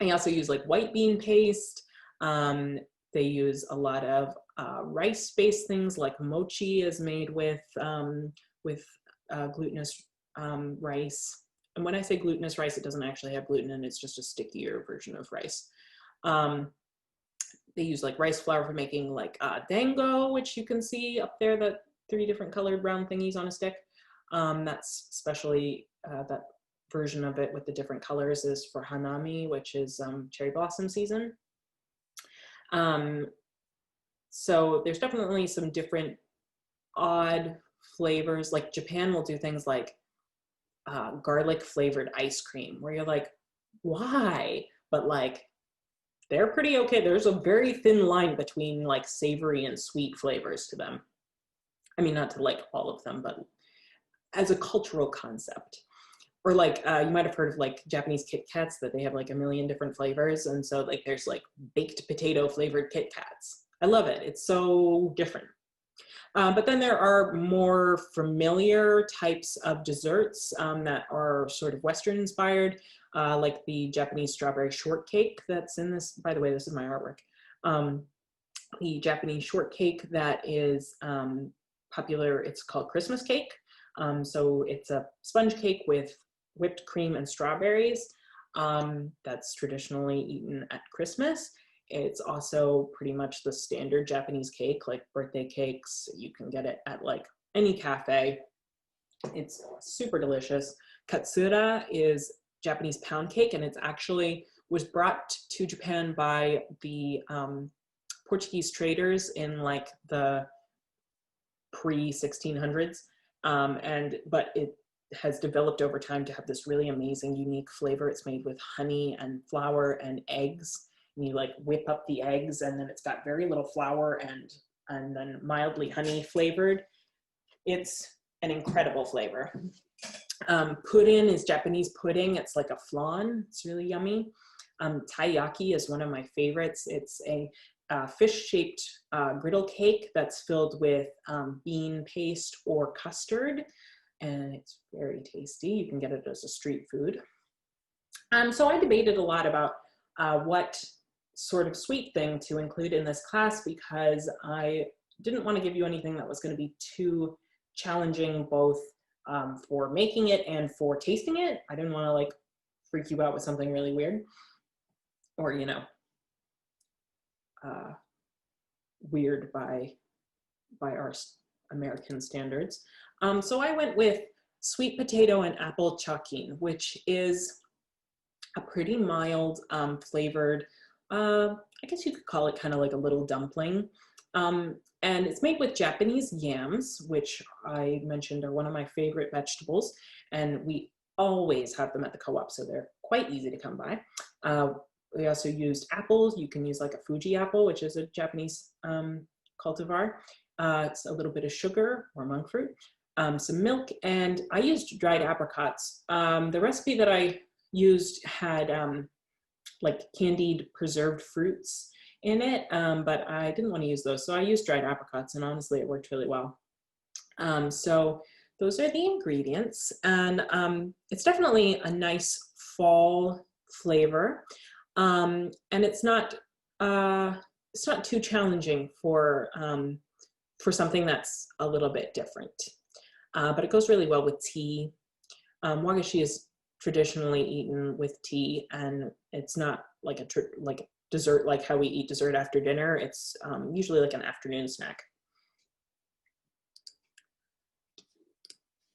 also use like white bean paste. They use a lot of rice-based things, like mochi is made with glutinous rice. And when I say glutinous rice, it doesn't actually have gluten in it, it's just a stickier version of rice. They use like rice flour for making like dango, which you can see up there, the 3 different colored brown thingies on a stick. That's especially that version of it with the different colors is for hanami, which is cherry blossom season. So there's definitely some different odd flavors. Like Japan will do things like garlic flavored ice cream, where you're like, why? But like, they're pretty okay. There's a very thin line between like savory and sweet flavors to them. I mean, not to like all of them, but as a cultural concept. Or like, you might have heard of like Japanese Kit Kats, that they have like a million different flavors. And so like, there's like baked potato flavored Kit Kats. I love it. It's so different. But then there are more familiar types of desserts that are sort of Western inspired, like the Japanese strawberry shortcake that's in this. By the way, this is my artwork. The Japanese shortcake that is popular, it's called Christmas cake. So it's a sponge cake with whipped cream and strawberries that's traditionally eaten at Christmas. It's also pretty much the standard Japanese cake, like birthday cakes. You can get it at like any cafe. It's super delicious. Katsura is Japanese pound cake, and it's actually was brought to Japan by the Portuguese traders in like the pre-1600s. But it has developed over time to have this really amazing, unique flavor. It's made with honey and flour and eggs. And you like whip up the eggs, and then it's got very little flour and then mildly honey flavored. It's an incredible flavor. Pudding is Japanese pudding. It's like a flan. It's really yummy. Taiyaki is one of my favorites. It's a fish-shaped griddle cake that's filled with bean paste or custard, and it's very tasty. You can get it as a street food. So I debated a lot about what sort of sweet thing to include in this class, because I didn't want to give you anything that was going to be too challenging, both for making it and for tasting it. I didn't want to like freak you out with something really weird, or you know, weird by our American standards. So I went with sweet potato and apple chakin, which is a pretty mild flavored, I guess you could call it kind of like a little dumpling. And it's made with Japanese yams, which I mentioned are one of my favorite vegetables. And we always have them at the co-op, so they're quite easy to come by. We also used apples. You can use like a Fuji apple, which is a Japanese cultivar. It's a little bit of sugar or monk fruit, some milk, and I used dried apricots. The recipe that I used had like candied preserved fruits in it, but I didn't want to use those, so I used dried apricots, and honestly, it worked really well. So those are the ingredients, and it's definitely a nice fall flavor, and it's not too challenging for something that's a little bit different, but it goes really well with tea. Wagashi is traditionally eaten with tea, and it's not like a dessert like how we eat dessert after dinner. It's usually like an afternoon snack.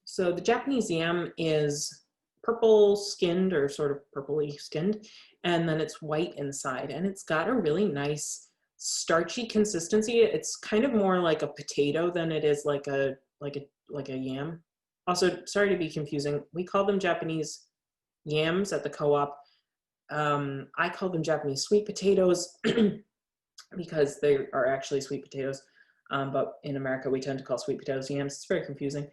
So the Japanese yam is purple skinned, or sort of purpley skinned, and then it's white inside, and it's got a really nice starchy consistency. It's kind of more like a potato than it is like a yam. Also, sorry to be confusing, we call them Japanese yams at the co-op. I call them Japanese sweet potatoes because they are actually sweet potatoes, but in America we tend to call sweet potatoes yams. It's very confusing.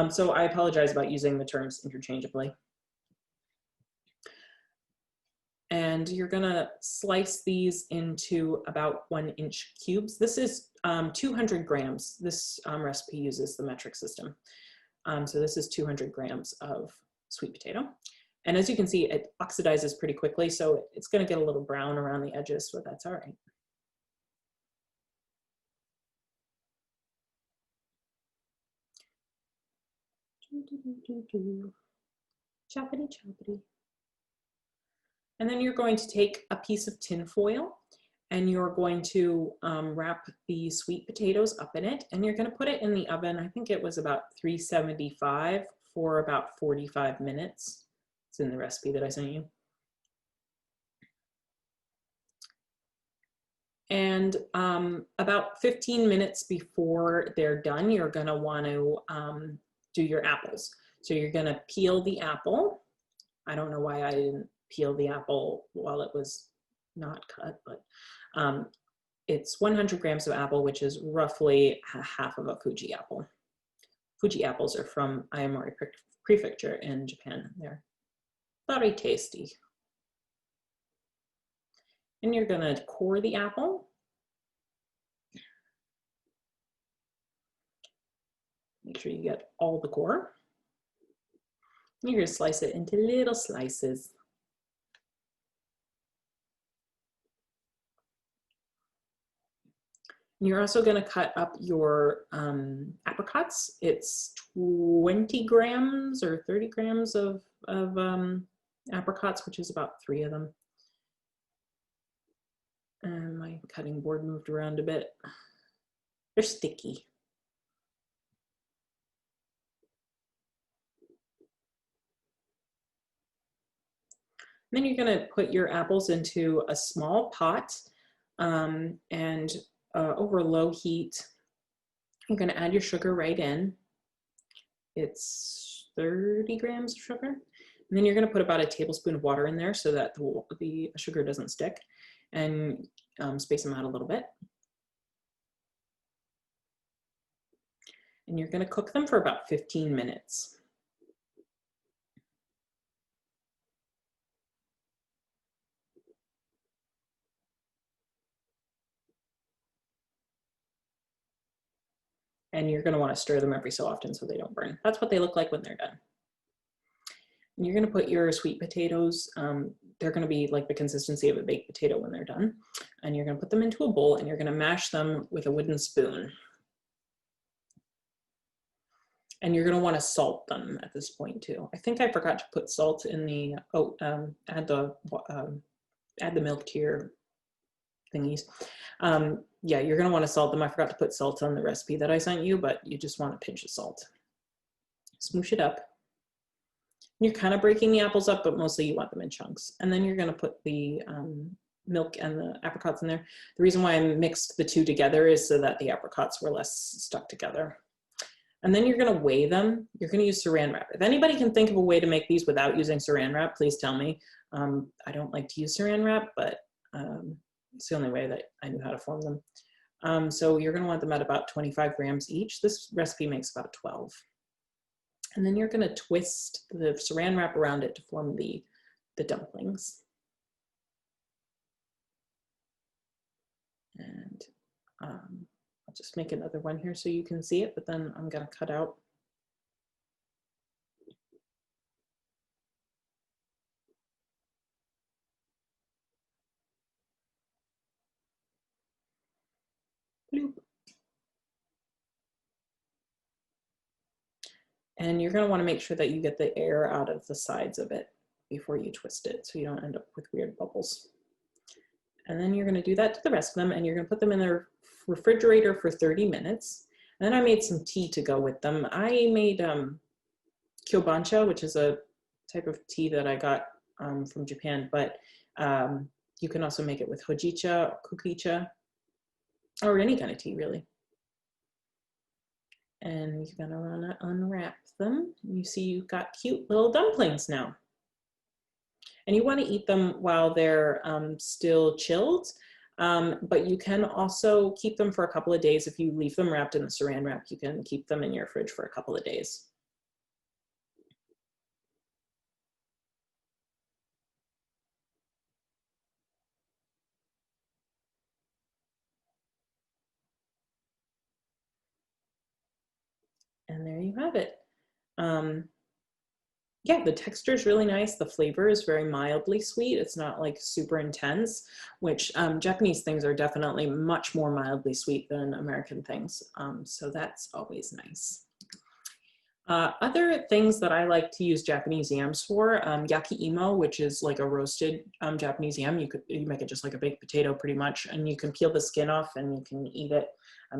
So I apologize about using the terms interchangeably. And you're gonna slice these into about 1-inch cubes. This is 200 grams. This recipe uses the metric system. So this is 200 grams of sweet potato. And as you can see, it oxidizes pretty quickly, so it's gonna get a little brown around the edges, but that's all right. Choppity choppity. And then you're going to take a piece of tin foil, and you're going to wrap the sweet potatoes up in it, and you're going to put it in the oven. I think it was about 375 for about 45 minutes. It's in the recipe that I sent you. And about 15 minutes before they're done, you're going to want to do your apples. So you're going to peel the apple. I don't know why I didn't peel the apple while it was not cut, but it's 100 grams of apple, which is roughly half of a Fuji apple. Fuji apples are from Aomori Prefecture in Japan. They're very tasty. And you're gonna core the apple. Make sure you get all the core. You're gonna slice it into little slices. And you're also going to cut up your apricots. It's 20 grams or 30 grams of apricots, which is about 3 of them. And my cutting board moved around a bit. They're sticky. And then you're going to put your apples into a small pot, and over low heat, you're going to add your sugar right in. It's 30 grams of sugar. And then you're going to put about a tablespoon of water in there so that the sugar doesn't stick, and space them out a little bit. And you're going to cook them for about 15 minutes. And you're going to want to stir them every so often so they don't burn. That's what they look like when they're done. And you're going to put your sweet potatoes, they're going to be like the consistency of a baked potato when they're done. And you're going to put them into a bowl, and you're going to mash them with a wooden spoon. And you're going to want to salt them at this point too. I think I forgot to put salt in the, add the milk to your thingies. Yeah, you're going to want to salt them. I forgot to put salt on the recipe that I sent you, but you just want a pinch of salt. Smoosh it up. You're kind of breaking the apples up, but mostly you want them in chunks. And then you're going to put the milk and the apricots in there. The reason why I mixed the two together is so that the apricots were less stuck together. And then you're gonna weigh them. You're gonna use saran wrap. If anybody can think of a way to make these without using saran wrap, please tell me. I don't like to use saran wrap, but it's the only way that I knew how to form them. So you're gonna want them at about 25 grams each. This recipe makes about 12. And then you're gonna twist the saran wrap around it to form the dumplings. And I'll just make another one here so you can see it, but then I'm gonna cut out. Bloop. And you're gonna wanna make sure that you get the air out of the sides of it before you twist it so you don't end up with weird bubbles. And then you're gonna do that to the rest of them, and you're gonna put them in the refrigerator for 30 minutes. And then I made some tea to go with them. I made Kabocha, which is a type of tea that I got from Japan, but you can also make it with hojicha, kukicha, or any kind of tea really. And you're gonna wanna unwrap them. You see you've got cute little dumplings now. And you want to eat them while they're still chilled, but you can also keep them for a couple of days. If you leave them wrapped in the saran wrap, you can keep them in your fridge for a couple of days. And there you have it. Yeah, the texture is really nice. The flavor is very mildly sweet. It's not like super intense, which Japanese things are definitely much more mildly sweet than American things. So that's always nice. Other things that I like to use Japanese yams for, yaki imo, which is like a roasted Japanese yam. You make it just like a baked potato pretty much, and you can peel the skin off and you can eat it.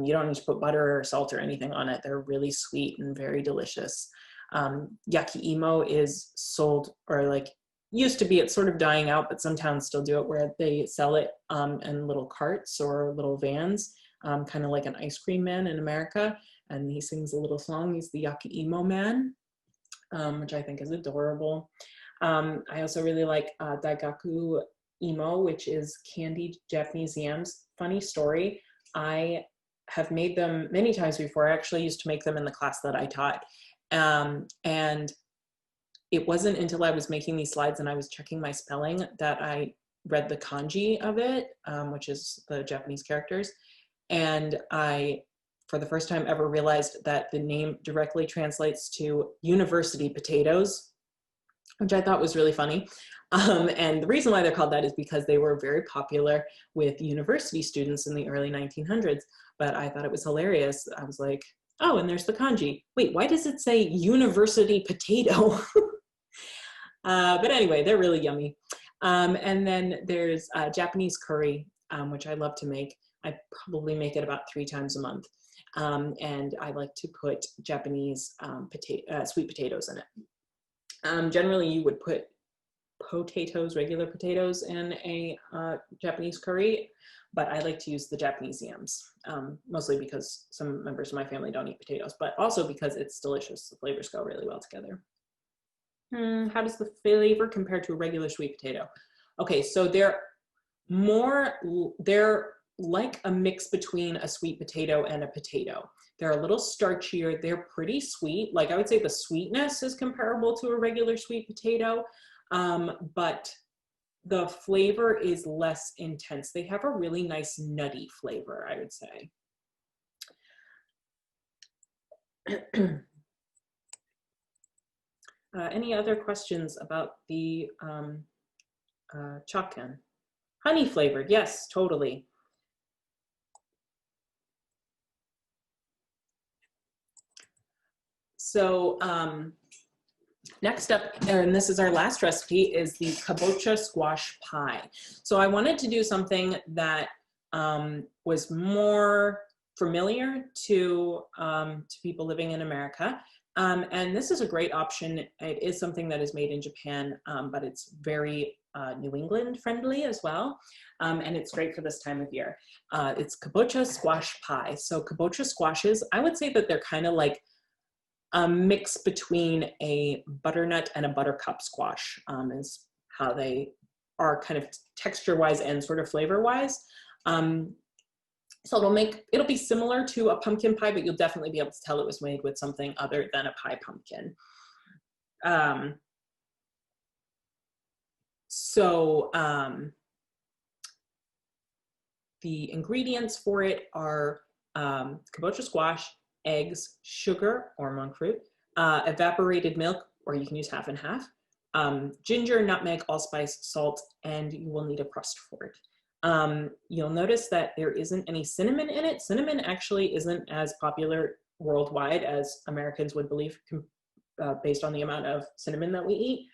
You don't need to put butter or salt or anything on it. They're really sweet and very delicious. Yaki imo is sold, or like used to be, it's sort of dying out, but some towns still do it, where they sell it in little carts or little vans, kind of like an ice cream man in America. And he sings a little song. He's the Yaki imo man, which I think is adorable. I also really like daigaku imo, which is candied Japanese yams. Funny story, I have made them many times before. I actually used to make them in the class that I taught. And it wasn't until I was making these slides and I was checking my spelling that I read the kanji of it, which is the Japanese characters. And I, for the first time ever, realized that the name directly translates to university potatoes, which I thought was really funny. And the reason why they're called that is because they were very popular with university students in the early 1900s. But I thought it was hilarious. I was like, oh, and there's the kanji. Wait, why does it say university potato? But anyway, they're really yummy. And then there's Japanese curry, which I love to make. I probably make it about 3 times a month. And I like to put Japanese sweet potatoes in it. Generally, you would put potatoes, regular potatoes, in a Japanese curry, but I like to use the Japanese yams, mostly because some members of my family don't eat potatoes, but also because it's delicious. The flavors go really well together. How does the flavor compare to a regular sweet potato? Okay, so they're like a mix between a sweet potato and a potato. They're a little starchier. They're pretty sweet. Like, I would say the sweetness is comparable to a regular sweet potato, but the flavor is less intense. They have a really nice nutty flavor, I would say. Any other questions about the Chakin? Honey flavored, yes, totally. So next up, and this is our last recipe, is the Kabocha Squash Pie. So I wanted to do something that was more familiar to people living in America. And this is a great option. It is something that is made in Japan, but it's very New England friendly as well. And it's great for this time of year. It's Kabocha Squash Pie. So Kabocha squashes, I would say that they're kind of like mix between a butternut and a buttercup squash is how they are kind of texture-wise and sort of flavor-wise. So it'll be similar to a pumpkin pie, but you'll definitely be able to tell it was made with something other than a pie pumpkin. The ingredients for it are kabocha squash, eggs, sugar or monk fruit, evaporated milk, or you can use half and half, ginger, nutmeg, allspice, salt, and you will need a crust for it. You'll notice that there isn't any cinnamon in it. Cinnamon actually isn't as popular worldwide as Americans would believe based on the amount of cinnamon that we eat.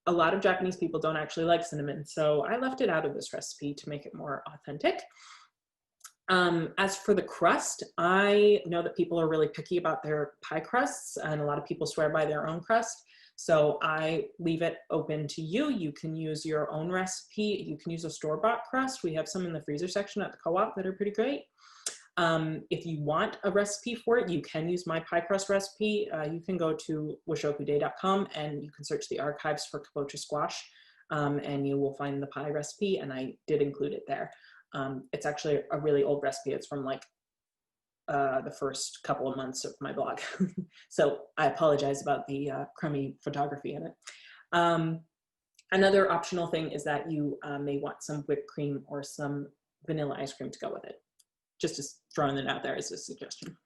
A lot of Japanese people don't actually like cinnamon, so I left it out of this recipe to make it more authentic. As for the crust, I know that people are really picky about their pie crusts, and a lot of people swear by their own crust. So I leave it open to you. You can use your own recipe. You can use a store-bought crust. We have some in the freezer section at the co-op that are pretty great. If you want a recipe for it, you can use my pie crust recipe. You can go to washokuday.com and you can search the archives for kabocha squash, and you will find the pie recipe, and I did include it there. It's actually a really old recipe. It's from like the first couple of months of my blog. So I apologize about the crummy photography in it. Another optional thing is that you may want some whipped cream or some vanilla ice cream to go with it. Just throwing it out there as a suggestion.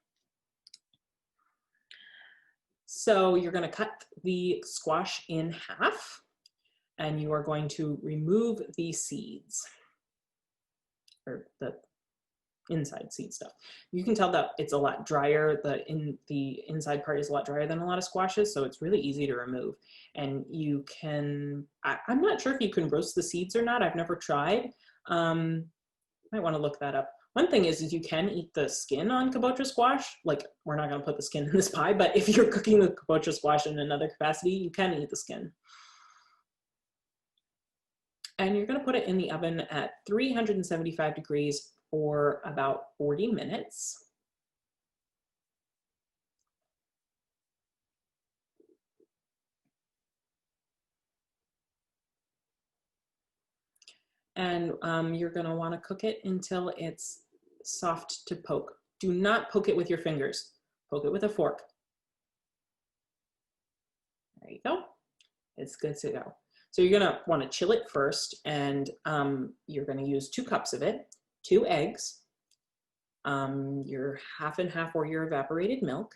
So you're going to cut the squash in half, and you are going to remove the seeds, or the inside seed stuff. You can tell that it's a lot drier. The inside part is a lot drier than a lot of squashes, so it's really easy to remove. And you can, I'm not sure if you can roast the seeds or not. I've never tried. Might want to look that up. One thing is you can eat the skin on kabocha squash. Like, we're not going to put the skin in this pie, but if you're cooking the kabocha squash in another capacity, you can eat the skin. And you're going to put it in the oven at 375 degrees for about 40 minutes. And you're going to want to cook it until it's soft to poke. Do not poke it with your fingers. Poke it with a fork. There you go. It's good to go. So you're going to want to chill it first, and you're going to use 2 cups of it, 2 eggs, your half and half or your evaporated milk.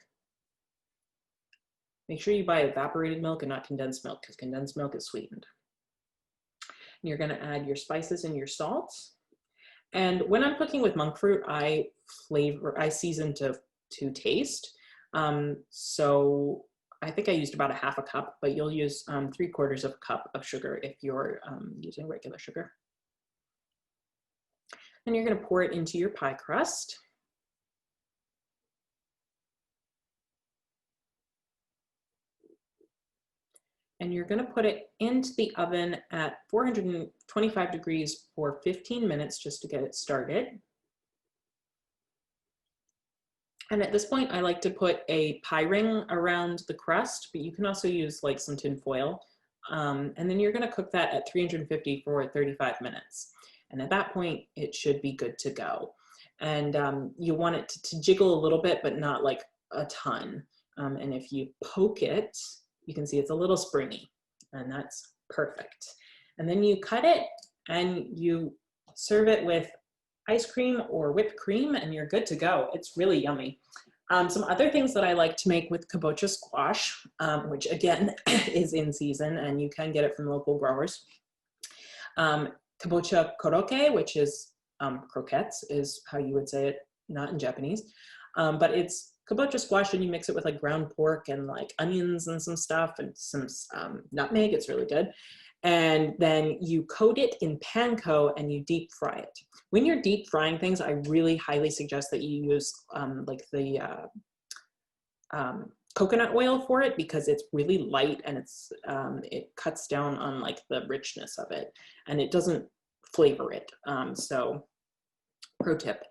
Make sure you buy evaporated milk and not condensed milk, because condensed milk is sweetened. And you're going to add your spices and your salt. And when I'm cooking with monk fruit, I season to taste. So I think I used about a half a cup, but you'll use 3/4 of a cup of sugar if you're using regular sugar. And you're going to pour it into your pie crust. And you're going to put it into the oven at 425 degrees for 15 minutes just to get it started. And at this point, I like to put a pie ring around the crust, but you can also use like some tin foil. And then you're going to cook that at 350 for 35 minutes. And at that point, it should be good to go. And you want it to jiggle a little bit, but not like a ton. And if you poke it, you can see it's a little springy, and that's perfect. And then you cut it and you serve it with ice cream or whipped cream, and you're good to go. It's really yummy. Some other things that I like to make with kabocha squash, which again is in season, and you can get it from local growers. Kabocha koroke, which is croquettes, is how you would say it, not in Japanese, but it's kabocha squash, and you mix it with like ground pork and like onions and some stuff and some nutmeg. It's really good. And then you coat it in panko and you deep fry it. When you're deep frying things, I really highly suggest that you use like the coconut oil for it, because it's really light and it cuts down on like the richness of it, and it doesn't flavor it. So pro tip.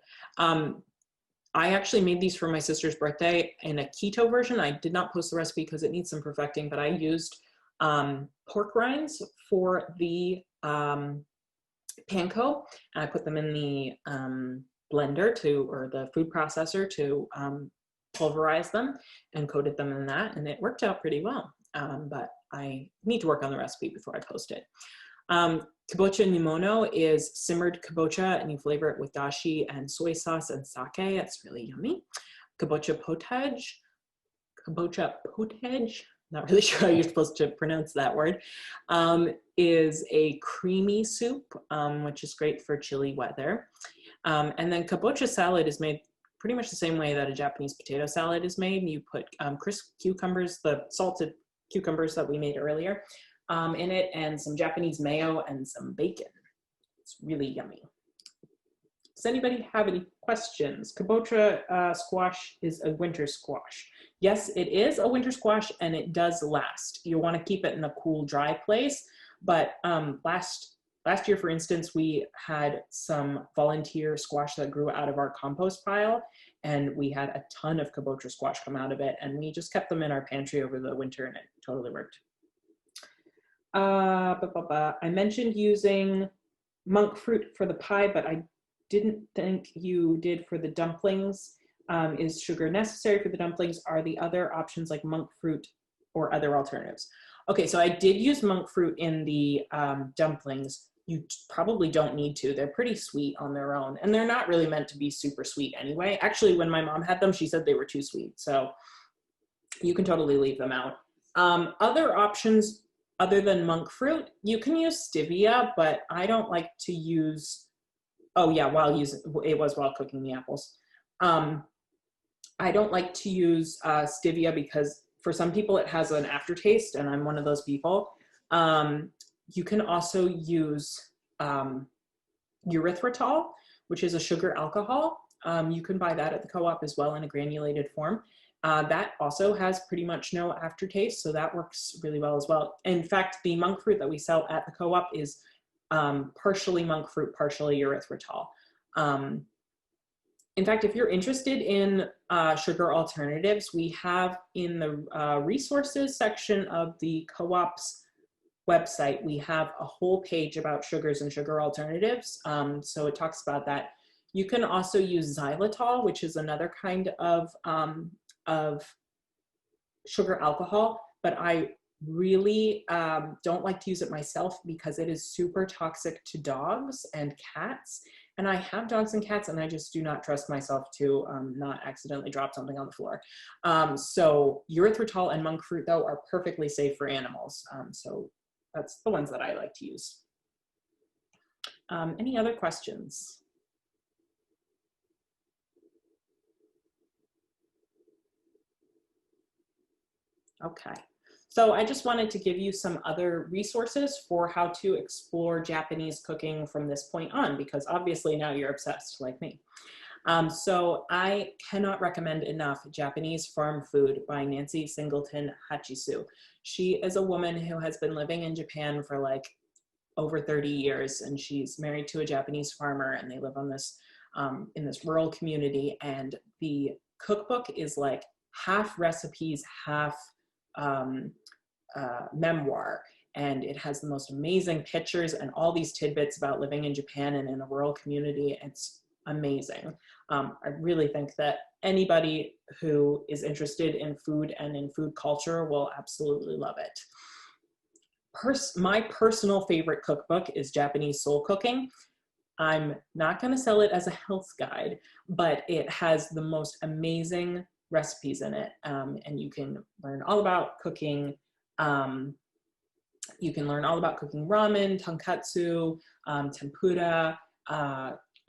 I actually made these for my sister's birthday in a keto version. I did not post the recipe because it needs some perfecting, but I used pork rinds for the panko, and I put them in the blender or the food processor to pulverize them and coated them in that, and it worked out pretty well. But I need to work on the recipe before I post it. Kabocha nimono is simmered kabocha, and you flavor it with dashi and soy sauce and sake. It's really yummy. Kabocha potage, not really sure how you're supposed to pronounce that word, is a creamy soup, which is great for chilly weather. And then kabocha salad is made pretty much the same way that a Japanese potato salad is made. You put crisp cucumbers, the salted cucumbers that we made earlier, in it, and some Japanese mayo and some bacon. It's really yummy. Does anybody have any questions? Kabocha squash is a winter squash. Yes, it is a winter squash, and it does last. You want to keep it in a cool, dry place. But last year, for instance, we had some volunteer squash that grew out of our compost pile, and we had a ton of kabocha squash come out of it, and we just kept them in our pantry over the winter, and it totally worked. I mentioned using monk fruit for the pie, but I didn't think you did for the dumplings. Is sugar necessary for the dumplings? Are the other options like monk fruit or other alternatives? Okay, so I did use monk fruit in the dumplings. You probably don't need to. They're pretty sweet on their own, and they're not really meant to be super sweet anyway. Actually, when my mom had them, she said they were too sweet, so you can totally leave them out. Other options other than monk fruit, you can use stevia, but I don't like to use, oh yeah, while cooking the apples. I don't like to use stevia because for some people it has an aftertaste, and I'm one of those people. You can also use erythritol, which is a sugar alcohol. You can buy that at the co-op as well in a granulated form. That also has pretty much no aftertaste, so that works really well as well. In fact, the monk fruit that we sell at the co-op is partially monk fruit, partially erythritol. In fact, if you're interested in sugar alternatives, we have in the resources section of the co-op's website, we have a whole page about sugars and sugar alternatives. So it talks about that. You can also use xylitol, which is another kind of sugar alcohol, but I really don't like to use it myself because it is super toxic to dogs and cats. And I have dogs and cats, and I just do not trust myself to not accidentally drop something on the floor. So erythritol and monk fruit, though, are perfectly safe for animals. So that's the ones that I like to use. Any other questions? Okay. So I just wanted to give you some other resources for how to explore Japanese cooking from this point on, because obviously now you're obsessed like me. So I cannot recommend enough Japanese Farm Food by Nancy Singleton Hachisu. She is a woman who has been living in Japan for like over 30 years, and she's married to a Japanese farmer, and they live on this in this rural community, and the cookbook is like half recipes, half memoir, and it has the most amazing pictures and all these tidbits about living in Japan and in a rural community. It's amazing. I really think that anybody who is interested in food and in food culture will absolutely love it. My personal favorite cookbook is Japanese Soul Cooking. I'm not going to sell it as a health guide, but it has the most amazing recipes in it, and you can learn all about cooking. You can learn all about cooking ramen, tonkatsu, tempura,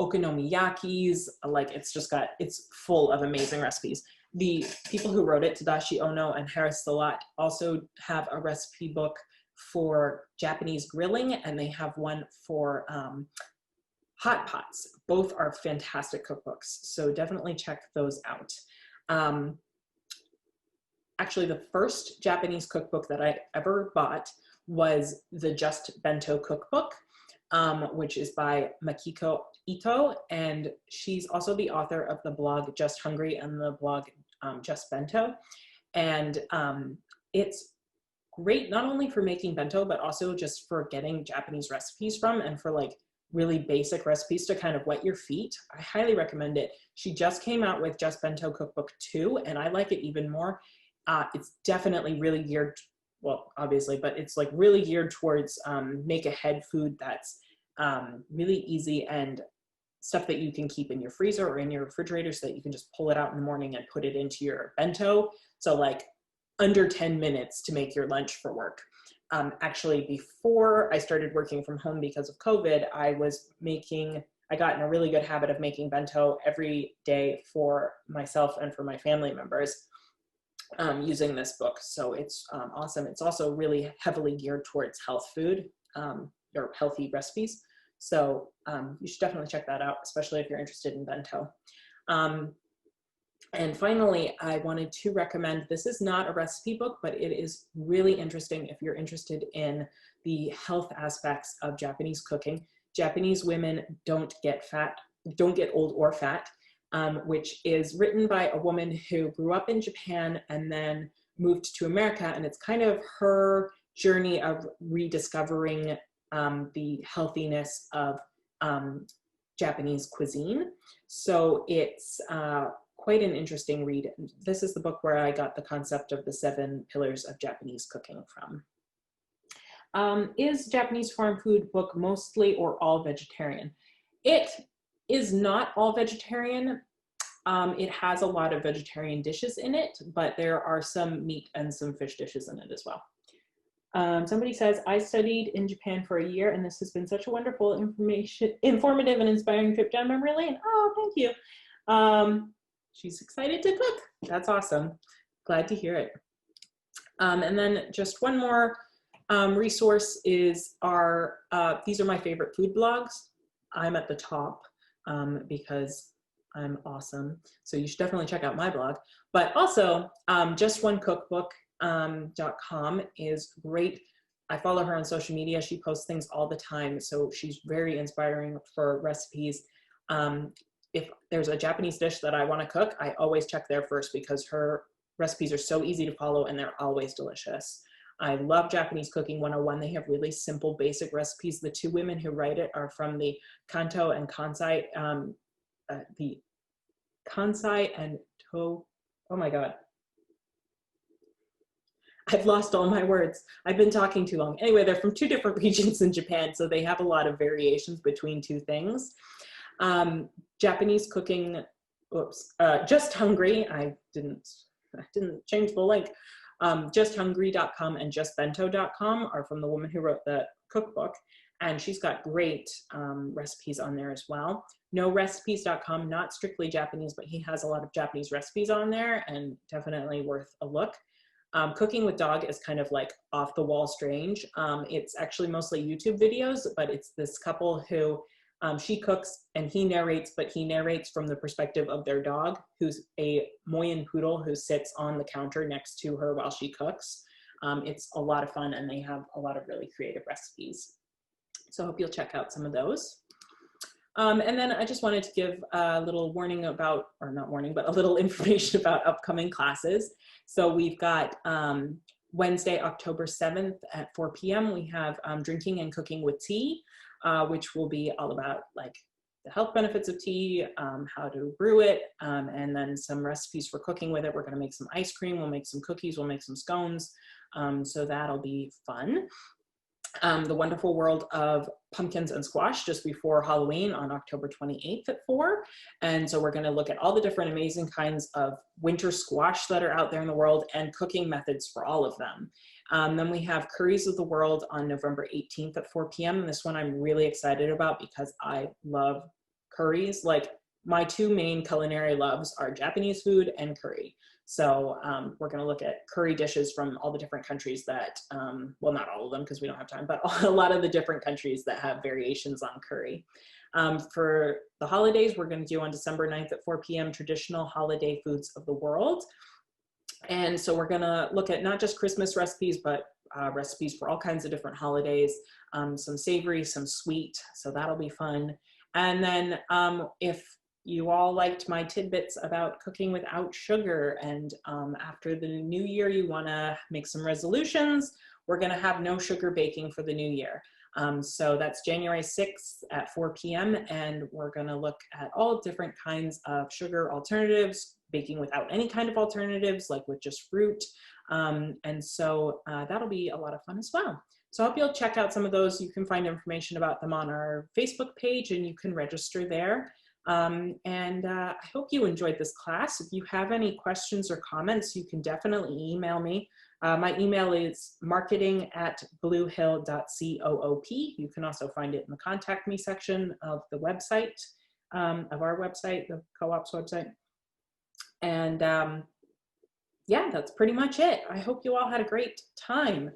okonomiyakis. Like it's full of amazing recipes. The people who wrote it, Tadashi Ono and Harris Salat, also have a recipe book for Japanese grilling, and they have one for hot pots. Both are fantastic cookbooks, so definitely check those out. Actually, the first Japanese cookbook that I ever bought was the Just Bento cookbook. which is by Makiko Ito, and she's also the author of the blog Just Hungry and the blog Just Bento. And it's great not only for making bento, but also just for getting Japanese recipes from, and for like really basic recipes to kind of wet your feet. I highly recommend it. She just came out with Just Bento Cookbook 2, and I like it even more. It's definitely really geared, well, obviously, but it's like really geared towards make ahead food that's really easy and stuff that you can keep in your freezer or in your refrigerator so that you can just pull it out in the morning and put it into your bento. So like under 10 minutes to make your lunch for work. Actually, before I started working from home because of COVID, I got in a really good habit of making bento every day for myself and for my family members using this book. So it's awesome. It's also really heavily geared towards health food or healthy recipes. So you should definitely check that out, especially if you're interested in bento. And finally, I wanted to recommend, this is not a recipe book, but it is really interesting if you're interested in the health aspects of Japanese cooking. Japanese women don't get old or fat, which is written by a woman who grew up in Japan and then moved to America. And it's kind of her journey of rediscovering the healthiness of Japanese cuisine. So it's quite an interesting read. This is the book where I got the concept of the 7 pillars of Japanese cooking from. Is Japanese farm food book mostly or all vegetarian? It is not all vegetarian. It has a lot of vegetarian dishes in it, but there are some meat and some fish dishes in it as well. Somebody says, I studied in Japan for a year and this has been such a wonderful, informative and inspiring trip down memory lane. Oh, thank you. She's excited to cook. That's awesome. Glad to hear it. And then just one more resource is these are my favorite food blogs. I'm at the top because I'm awesome. So you should definitely check out my blog. But also, justonecookbook.com is great. I follow her on social media. She posts things all the time. So she's very inspiring for recipes. If there's a Japanese dish that I want to cook, I always check there first because her recipes are so easy to follow and they're always delicious. I love Japanese Cooking 101. They have really simple, basic recipes. The 2 women who write it are from the Kanto and Kansai, the Kansai and oh my God. I've lost all my words. I've been talking too long. Anyway, they're from 2 different regions in Japan, so they have a lot of variations between 2 things. Japanese Cooking, Just Hungry, I didn't change the link. JustHungry.com and JustBento.com are from the woman who wrote the cookbook, and she's got great recipes on there as well. NoRecipes.com, not strictly Japanese, but he has a lot of Japanese recipes on there and definitely worth a look. Cooking with Dog is kind of like off the wall strange. It's actually mostly YouTube videos, but it's this couple who she cooks and he narrates, but he narrates from the perspective of their dog, who's a Moyen poodle who sits on the counter next to her while she cooks. It's a lot of fun and they have a lot of really creative recipes. So I hope you'll check out some of those. And then I just wanted to give a little warning about, or not warning, but a little information about upcoming classes. So we've got Wednesday, October 7th at 4 p.m. We have Drinking and Cooking with Tea, which will be all about like the health benefits of tea, how to brew it, and then some recipes for cooking with it. We're going to make some ice cream, we'll make some cookies, we'll make some scones. So that'll be fun. The Wonderful World of Pumpkins and Squash just before Halloween on October 28th at 4. And so we're going to look at all the different amazing kinds of winter squash that are out there in the world and cooking methods for all of them. Then we have Curries of the World on November 18th at 4 p.m. And this one I'm really excited about because I love curries. Like my 2 main culinary loves are Japanese food and curry. So we're going to look at curry dishes from all the different countries that, well, not all of them because we don't have time, but a lot of the different countries that have variations on curry. For the holidays, we're going to do on December 9th at 4 p.m. Traditional Holiday Foods of the World. And so we're going to look at not just Christmas recipes, but recipes for all kinds of different holidays, some savory, some sweet, so that'll be fun. And then if you all liked my tidbits about cooking without sugar, and after the new year you want to make some resolutions, we're going to have no sugar baking for the new year. So that's January 6th at 4 p.m. and we're going to look at all different kinds of sugar alternatives, baking without any kind of alternatives, like with just fruit. And so that'll be a lot of fun as well. So I hope you'll check out some of those. You can find information about them on our Facebook page and you can register there. I hope you enjoyed this class. If you have any questions or comments, you can definitely email me. My email is marketing@bluehill.coop. You can also find it in the contact me section of the website, of our website, the co-op's website. And yeah, that's pretty much it. I hope you all had a great time.